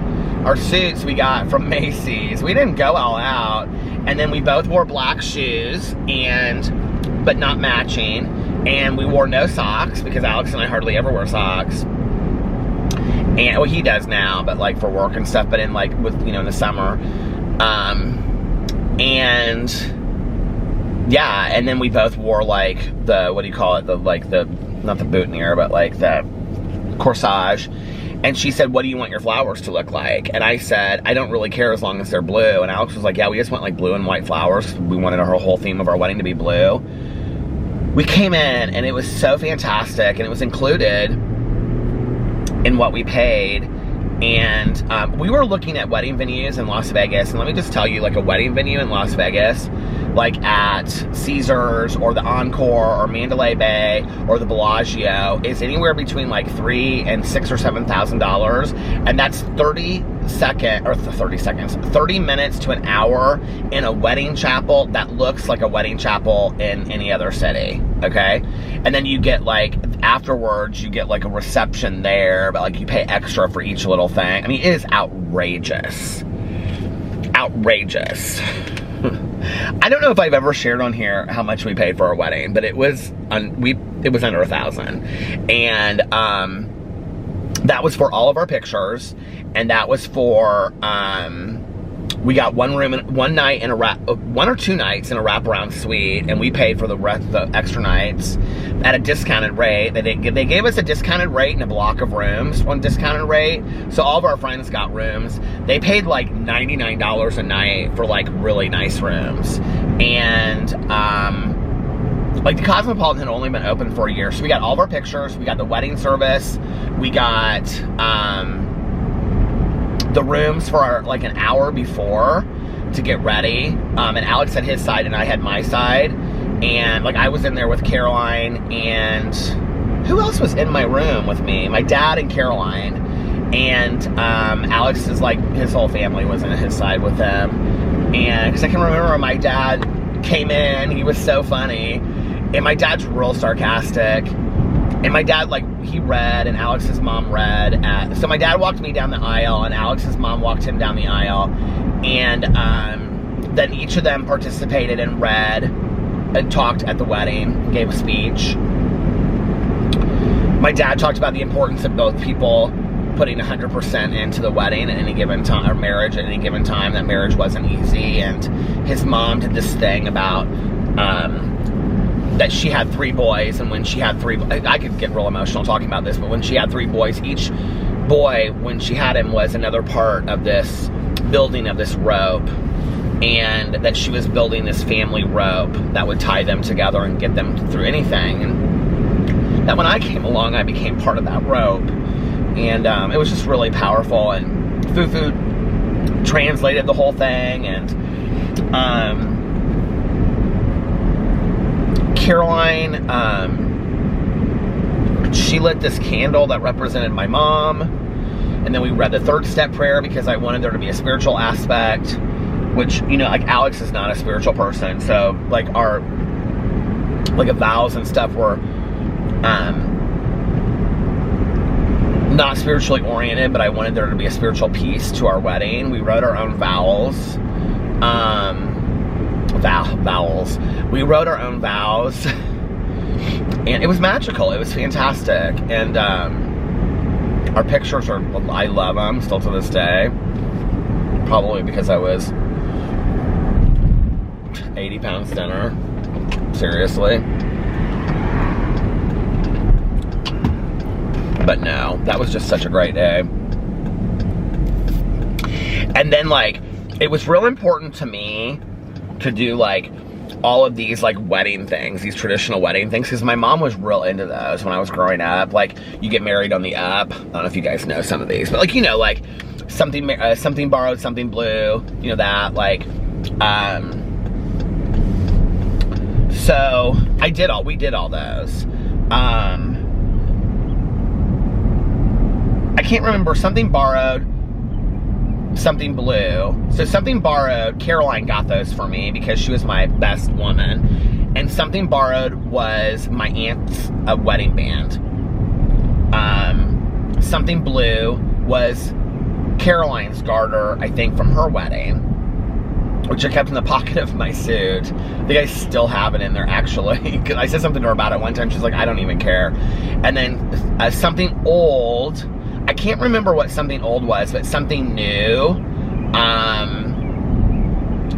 Speaker 1: Our suits we got from Macy's. We didn't go all out. And then we both wore black shoes, but not matching. And we wore no socks, because Alex and I hardly ever wear socks. And, well, he does now, but, like, for work and stuff, but in, like, with, you know, in the summer. And yeah, and then we both wore, like, the, what do you call it, not the boutonniere, but, like, the corsage. And she said, what do you want your flowers to look like? And I said, I don't really care as long as they're blue. And Alex was like, yeah, we just want, like, blue and white flowers. We wanted our whole theme of our wedding to be blue. We came in, and it was so fantastic, and it was included in what we paid. And we were looking at wedding venues in Las Vegas, and let me just tell you, like, a wedding venue in Las Vegas, like at Caesars or the Encore or Mandalay Bay or the Bellagio, is anywhere between like $3,000 and $6,000 or $7,000, and that's 30 minutes to an hour in a wedding chapel that looks like a wedding chapel in any other city. Okay, and then you get, like, afterwards you get, like, a reception there, but, like, you pay extra for each little thing. I mean, it is outrageous. Outrageous. I don't know if I've ever shared on here how much we paid for our wedding, but it was under $1,000, and that was for all of our pictures, and that was for we got one night in a one or two nights in a wraparound suite, and we paid for the rest of the extra nights at a discounted rate. They gave us a discounted rate and a block of rooms on discounted rate, so all of our friends got rooms. They paid like $99 a night for like really nice rooms, and like the Cosmopolitan had only been open for a year, so we got all of our pictures, we got the wedding service, we got the rooms for our, like an hour before to get ready, and Alex had his side and I had my side, and like I was in there with Caroline, and who else was in my room with me? My dad and Caroline, and Alex's, like, his whole family was in his side with them, and because I can remember my dad came in, he was so funny, and my dad's real sarcastic. And my dad, like, he read, and Alex's mom read. So my dad walked me down the aisle, and Alex's mom walked him down the aisle. And then each of them participated and read and talked at the wedding, gave a speech. My dad talked about the importance of both people putting 100% into the wedding at any given time, or marriage at any given time, that marriage wasn't easy. And his mom did this thing about that she had 3 boys, and when she had 3, I could get real emotional talking about this, but when she had 3 boys, each boy, when she had him, was another part of this building of this rope, and that she was building this family rope that would tie them together and get them through anything, and that when I came along, I became part of that rope, and it was just really powerful, and Fufu translated the whole thing, and Caroline, she lit this candle that represented my mom, and then we read the 3rd step prayer because I wanted there to be a spiritual aspect, which, you know, like Alex is not a spiritual person, so like our, like, vows and stuff were not spiritually oriented, but I wanted there to be a spiritual piece to our wedding. We wrote our own vows. Vowels. We wrote our own vows, and it was magical. It was fantastic, and our pictures are, I love them still to this day, probably because I was 80 pounds thinner, seriously. But no, that was just such a great day. And then, like, it was real important to me to do, like, all of these, like, wedding things, these traditional wedding things, because my mom was real into those when I was growing up. Like, you get married on the up. I don't know if you guys know some of these, but, like, you know, like, something borrowed, something blue, you know, that, like, so we did all those. I can't remember, something borrowed, something blue. So something borrowed, Caroline got those for me because she was my best woman. And something borrowed was my aunt's wedding band. Something blue was Caroline's garter, I think, from her wedding, which I kept in the pocket of my suit. I think I still have it in there, actually. I said something to her about it one time. She's like, I don't even care. And then something old, I can't remember what something old was, but something new.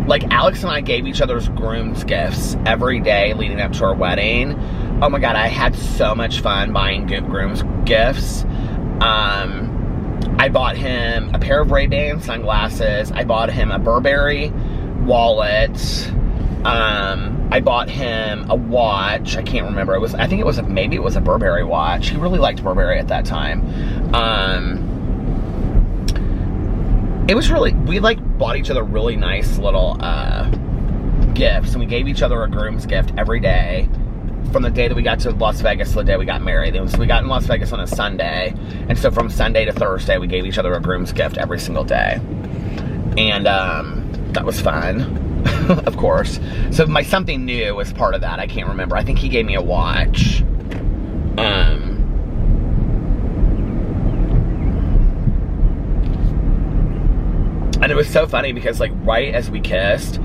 Speaker 1: Like, Alex and I gave each other's groom's gifts every day leading up to our wedding. Oh my God, I had so much fun buying groom's gifts. I bought him a pair of Ray-Ban sunglasses. I bought him a Burberry wallet. I bought him a watch. I can't remember. Maybe it was a Burberry watch. He really liked Burberry at that time. It was really, we, like, bought each other really nice little gifts, and we gave each other a groom's gift every day from the day that we got to Las Vegas to the day we got married. So we got in Las Vegas on a Sunday, and so from Sunday to Thursday we gave each other a groom's gift every single day, and that was fun. Of course. So my something new was part of that. I can't remember. I think he gave me a watch. And it was so funny because, like, right as we kissed,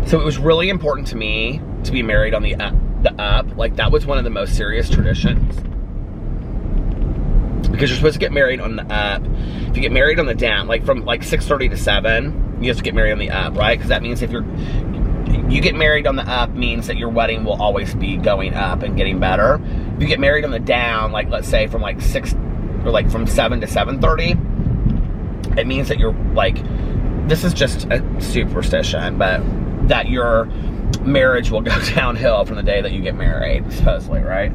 Speaker 1: so it was really important to me to be married on the up. Like, that was one of the most serious traditions, because you're supposed to get married on the up. If you get married on the down, like from like 6:30 to 7, You have to get married on the up, right? Because that means if you get married on the up means that your wedding will always be going up and getting better. If you get married on the down, like let's say from like 6 or like from 7 to 7:30, it means that you're like, this is just a superstition, but that your marriage will go downhill from the day that you get married, supposedly, right?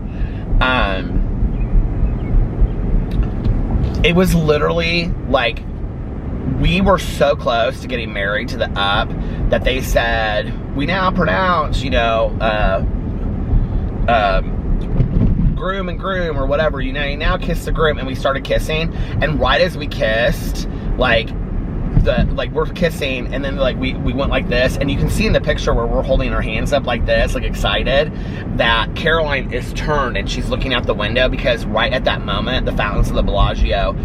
Speaker 1: It was literally like, we were so close to getting married to the up that they said, we now pronounce, you know, groom and groom or whatever, you know, you now kiss the groom. And we started kissing, and right as we kissed, like we're kissing, and then like we went like this, and you can see in the picture where we're holding our hands up like this, like excited, that Caroline is turned and she's looking out the window, because right at that moment, the fountains of the Bellagio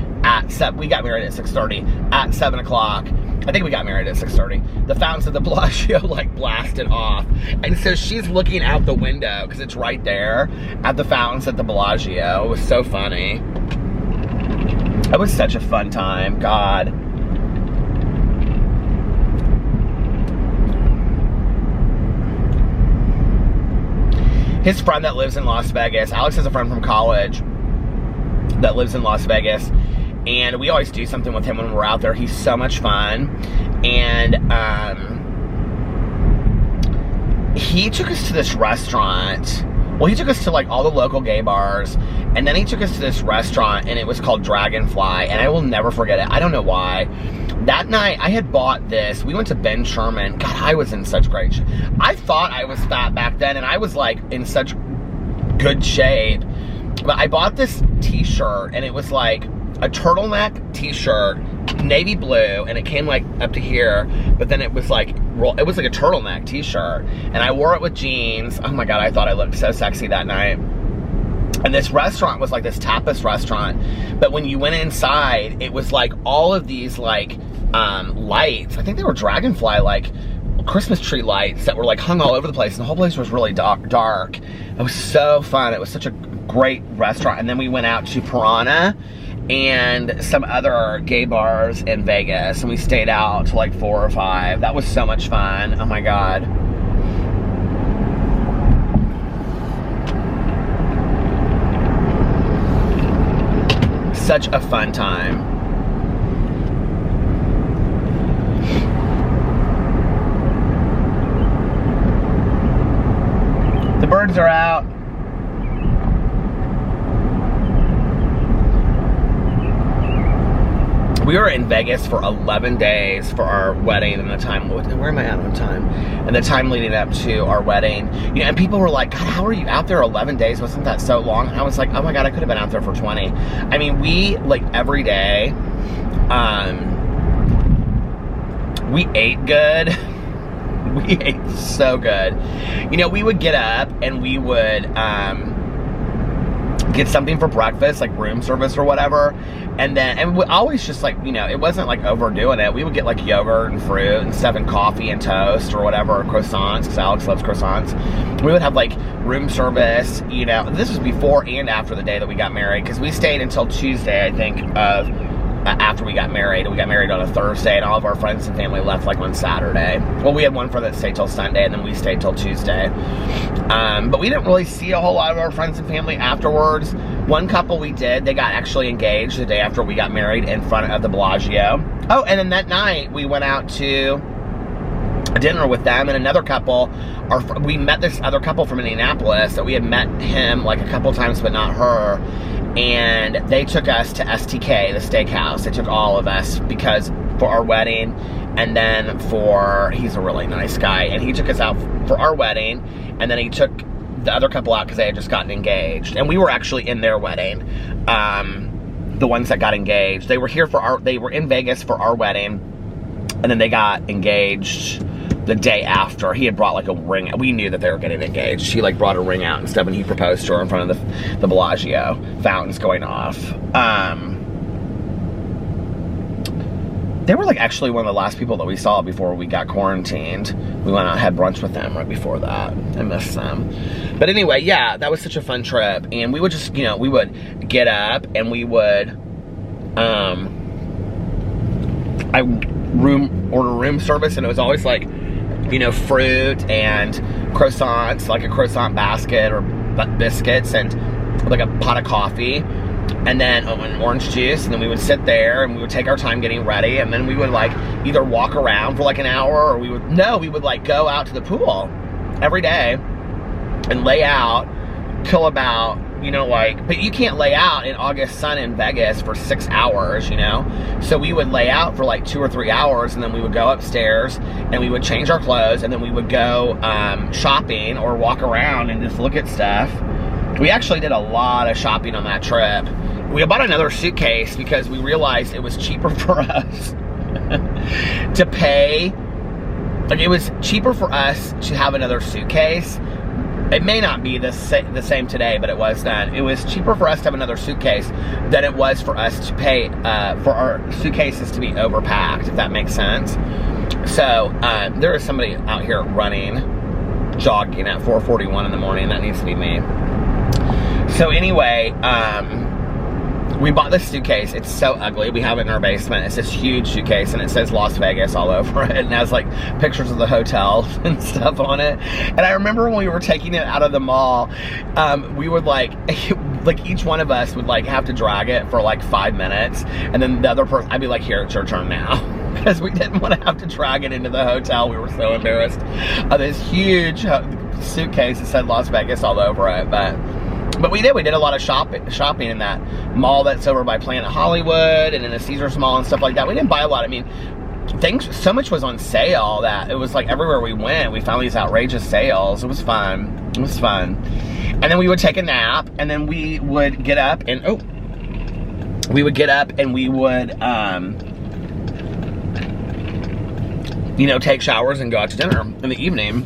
Speaker 1: we got married at 6:30, at 7 o'clock, I think we got married at 6:30, the fountains of the Bellagio like blasted off, and so she's looking out the window, because it's right there at the fountains at the Bellagio. It was so funny. It was such a fun time, God. His friend that lives in Las Vegas, Alex has a friend from college that lives in Las Vegas, and we always do something with him when we're out there. He's so much fun, and he took us to this restaurant. Well, he took us to like all the local gay bars, and then he took us to this restaurant, and it was called Dragonfly, and I will never forget it. I don't know why. That night, I had bought this. We went to Ben Sherman. God, I was in such great shape. I thought I was fat back then, and I was like in such good shape. But I bought this t-shirt, and it was like a turtleneck t-shirt, navy blue, and it came like up to here, but then it was like a turtleneck t-shirt, and I wore it with jeans. Oh my God, I thought I looked so sexy that night. And this restaurant was like this tapas restaurant, but when you went inside, it was like all of these like lights. I think they were Dragonfly, like Christmas tree lights that were like hung all over the place, and the whole place was really dark. It was so fun. It was such a great restaurant. And then we went out to Piranha and some other gay bars in Vegas, and we stayed out till like 4 or 5. That was so much fun. Oh my God. Such a fun time. The birds are out. We were in Vegas for 11 days for our wedding, and the time, where am I at on time? And the time leading up to our wedding. You know, and people were like, God, how are you out there 11 days? Wasn't that so long? And I was like, oh my God, I could have been out there for 20. I mean, we, like, every day, we ate good. We ate so good. You know, we would get up and we would get something for breakfast, like room service or whatever, and we always just like, you know, it wasn't like overdoing it. We would get like yogurt and fruit and stuff and coffee and toast or whatever, or croissants, because Alex loves croissants. We would have like room service, you know. This was before and after the day that we got married, because we stayed until Tuesday, I think, after we got married. We got married on a Thursday, and all of our friends and family left like on Saturday. Well, we had one friend that stayed till Sunday, and then we stayed till Tuesday. But we didn't really see a whole lot of our friends and family afterwards. One couple we did, they got actually engaged the day after we got married in front of the Bellagio. Oh, and then that night we went out to dinner with them and another couple. We met this other couple from Indianapolis that we had met him like a couple times, but not her. And they took us to STK, the steakhouse. They took all of us because for our wedding, and then he's a really nice guy, and he took us out for our wedding, and then he took the other couple out because they had just gotten engaged, and we were actually in their wedding. The ones that got engaged, they were in Vegas for our wedding, and then they got engaged the day after. He had brought like a ring. We knew that they were getting engaged. He like brought a ring out and stuff, and he proposed to her in front of the Bellagio, fountains going off. They were like actually one of the last people that we saw before we got quarantined. We went out and had brunch with them right before that. I miss them. But anyway, yeah, that was such a fun trip. And we would just, you know, we would get up and we would, room service, and it was always like, you know, fruit and croissants, like a croissant basket or biscuits, and like a pot of coffee, and then an orange juice, and then we would sit there and we would take our time getting ready, and then we would like either walk around for like an hour, or we would like go out to the pool every day and lay out till about, you know, like, but you can't lay out in August sun in Vegas for 6 hours, you know? So we would lay out for like 2 or 3 hours, and then we would go upstairs and we would change our clothes, and then we would go shopping or walk around and just look at stuff. We actually did a lot of shopping on that trip. We bought another suitcase because we realized it was cheaper for us to pay. Like, it was cheaper for us to have another suitcase. It may not be the same today, but it was then. It was cheaper for us to have another suitcase than it was for us to pay for our suitcases to be overpacked, if that makes sense. So there is somebody out here running, jogging at 4:41 in the morning. That needs to be me. So anyway, we bought this suitcase. It's so ugly. We have it in our basement. It's this huge suitcase, and it says Las Vegas all over it, and it has like pictures of the hotel and stuff on it. And I remember when we were taking it out of the mall, we would like each one of us would like have to drag it for like 5 minutes, and then the other person, I'd be like, here, it's your turn now. Because we didn't want to have to drag it into the hotel. We were so embarrassed of this huge suitcase that said Las Vegas all over it. But we did a lot of shopping in that mall that's over by Planet Hollywood and in the Caesars Mall and stuff like that. We didn't buy a lot. I mean, so much was on sale that it was like everywhere we went, we found these outrageous sales. It was fun. It was fun. And then we would take a nap, and then we would get up and, we would, you know, take showers and go out to dinner in the evening,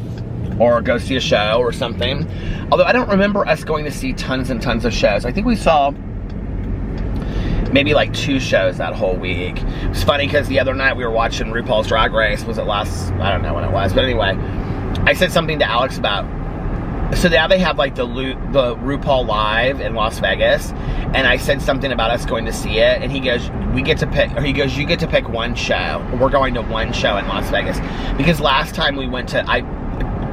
Speaker 1: or go see a show or something. Although I don't remember us going to see tons and tons of shows. I think we saw maybe like 2 shows that whole week. It was funny because the other night we were watching RuPaul's Drag Race. Was it last, I don't know when it was, but anyway, I said something to Alex about, so now they have like the RuPaul Live in Las Vegas, and I said something about us going to see it, and he goes, you get to pick one show. We're going to one show in Las Vegas. Because last time we went to, I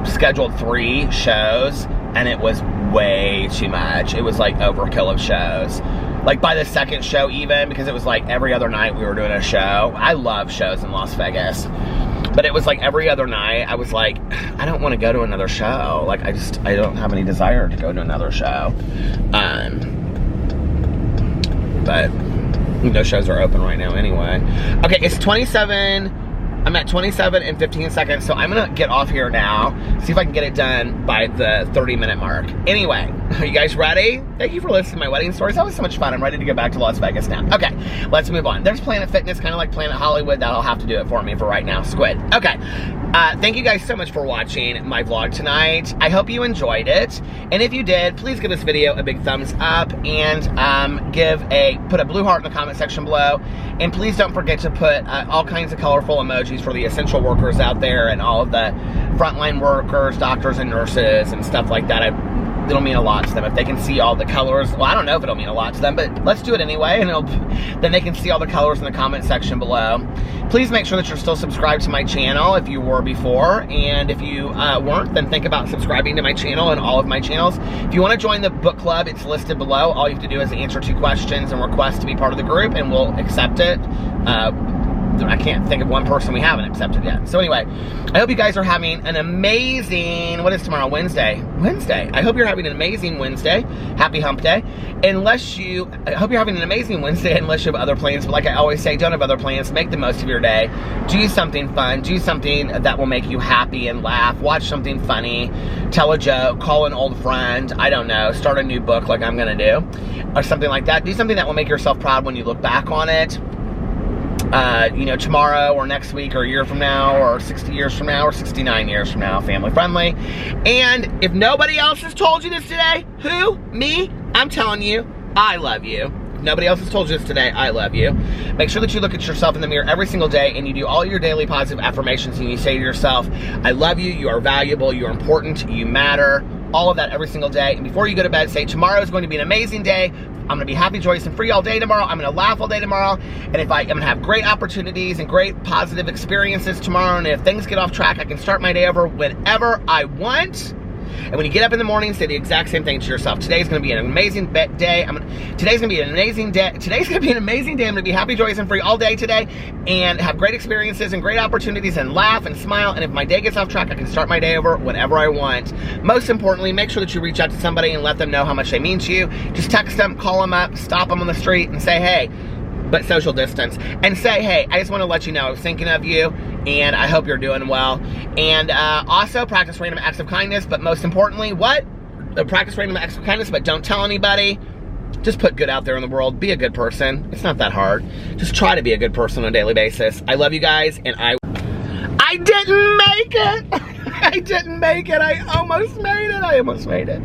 Speaker 1: scheduled 3 shows, and it was way too much. It was like overkill of shows. Like by the second show even, because it was like every other night we were doing a show. I love shows in Las Vegas. But it was like every other night, I was like, I don't want to go to another show. Like, I don't have any desire to go to another show. But no shows are open right now anyway. Okay, it's 27. I'm at 27 and 15 seconds, so I'm gonna get off here now, see if I can get it done by the 30-minute mark. Anyway, are you guys ready? Thank you for listening to my wedding stories. That was so much fun. I'm ready to go back to Las Vegas now. Okay, let's move on. There's Planet Fitness, kind of like Planet Hollywood. That'll have to do it for me for right now. Squid. Okay, thank you guys so much for watching my vlog tonight. I hope you enjoyed it, and if you did, please give this video a big thumbs up, and put a blue heart in the comment section below, and please don't forget to put all kinds of colorful emojis for the essential workers out there and all of the frontline workers, doctors and nurses and stuff like that. It'll mean a lot to them if they can see all the colors. Well, I don't know if it'll mean a lot to them, but let's do it anyway, and then they can see all the colors in the comment section below. Please make sure that you're still subscribed to my channel if you were before, and if you weren't, then think about subscribing to my channel and all of my channels. If you want to join the book club, it's listed below. All you have to do is answer 2 questions and request to be part of the group, and we'll accept it. I can't think of one person we haven't accepted yet. So anyway, I hope you guys are having an amazing, what is tomorrow? Wednesday. I hope you're having an amazing Wednesday. Happy hump day. I hope you're having an amazing Wednesday unless you have other plans. But like I always say, don't have other plans. Make the most of your day. Do something fun. Do something that will make you happy and laugh. Watch something funny. Tell a joke. Call an old friend. I don't know. Start a new book like I'm going to do. Or something like that. Do something that will make yourself proud when you look back on it. You know, tomorrow or next week or a year from now or 60 years from now or 69 years from now, family friendly. And if nobody else has told you this today, who? Me? I'm telling you, I love you. If nobody else has told you this today, I love you. Make sure that you look at yourself in the mirror every single day and you do all your daily positive affirmations and you say to yourself, I love you, you are valuable, you are important, you matter. All of that every single day. And before you go to bed, say tomorrow is going to be an amazing day. gonna be happy, joyous, and free all day tomorrow. I'm gonna laugh all day tomorrow. And I'm gonna have great opportunities and great positive experiences tomorrow. And if things get off track, I can start my day over whenever I want. And when you get up in the morning, say the exact same thing to yourself. Today's going to be an amazing day. Today's going to be an amazing day. Today's going to be an amazing day. I'm going to be happy, joyous, and free all day today, and have great experiences and great opportunities, and laugh and smile. And if my day gets off track, I can start my day over whenever I want. Most importantly, make sure that you reach out to somebody and let them know how much they mean to you. Just text them, call them up, stop them on the street, and say, hey, but social distance, and say, hey, I just want to let you know I was thinking of you, and I hope you're doing well. And also practice random acts of kindness, but most importantly, what? Practice random acts of kindness, but don't tell anybody. Just put good out there in the world. Be a good person. It's not that hard. Just try to be a good person on a daily basis. I love you guys, and I didn't make it. I didn't make it. I almost made it. I almost made it.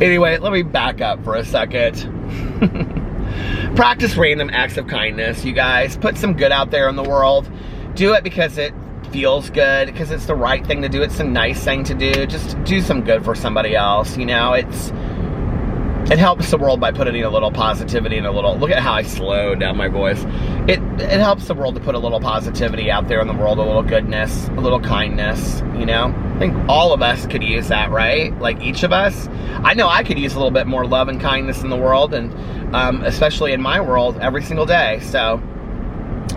Speaker 1: Anyway, let me back up for a second. Practice random acts of kindness, you guys. Put some good out there in the world. Do it because it feels good, because it's the right thing to do. It's a nice thing to do. Just do some good for somebody else, you know. It helps the world by putting a little positivity and a little, look at how I slowed down my voice. It helps the world to put a little positivity out there in the world, a little goodness, a little kindness, you know. I think all of us could use that, right? Like each of us. I know I could use a little bit more love and kindness in the world, and especially in my world every single day. So,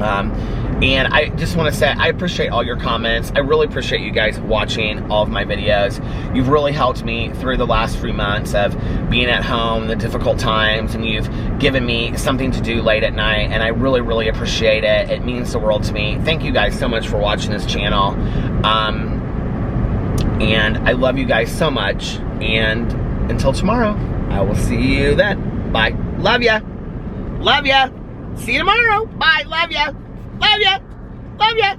Speaker 1: and I just want to say I appreciate all your comments. I really appreciate you guys watching all of my videos. You've really helped me through the last few months of being at home, the difficult times, and you've given me something to do late at night, and I really, really appreciate it. It means the world to me. Thank you guys so much for watching this channel. And I love you guys so much. And until tomorrow, I will see you then. Bye. Love ya. Love ya. See you tomorrow. Bye. Love ya. Love ya. Love ya.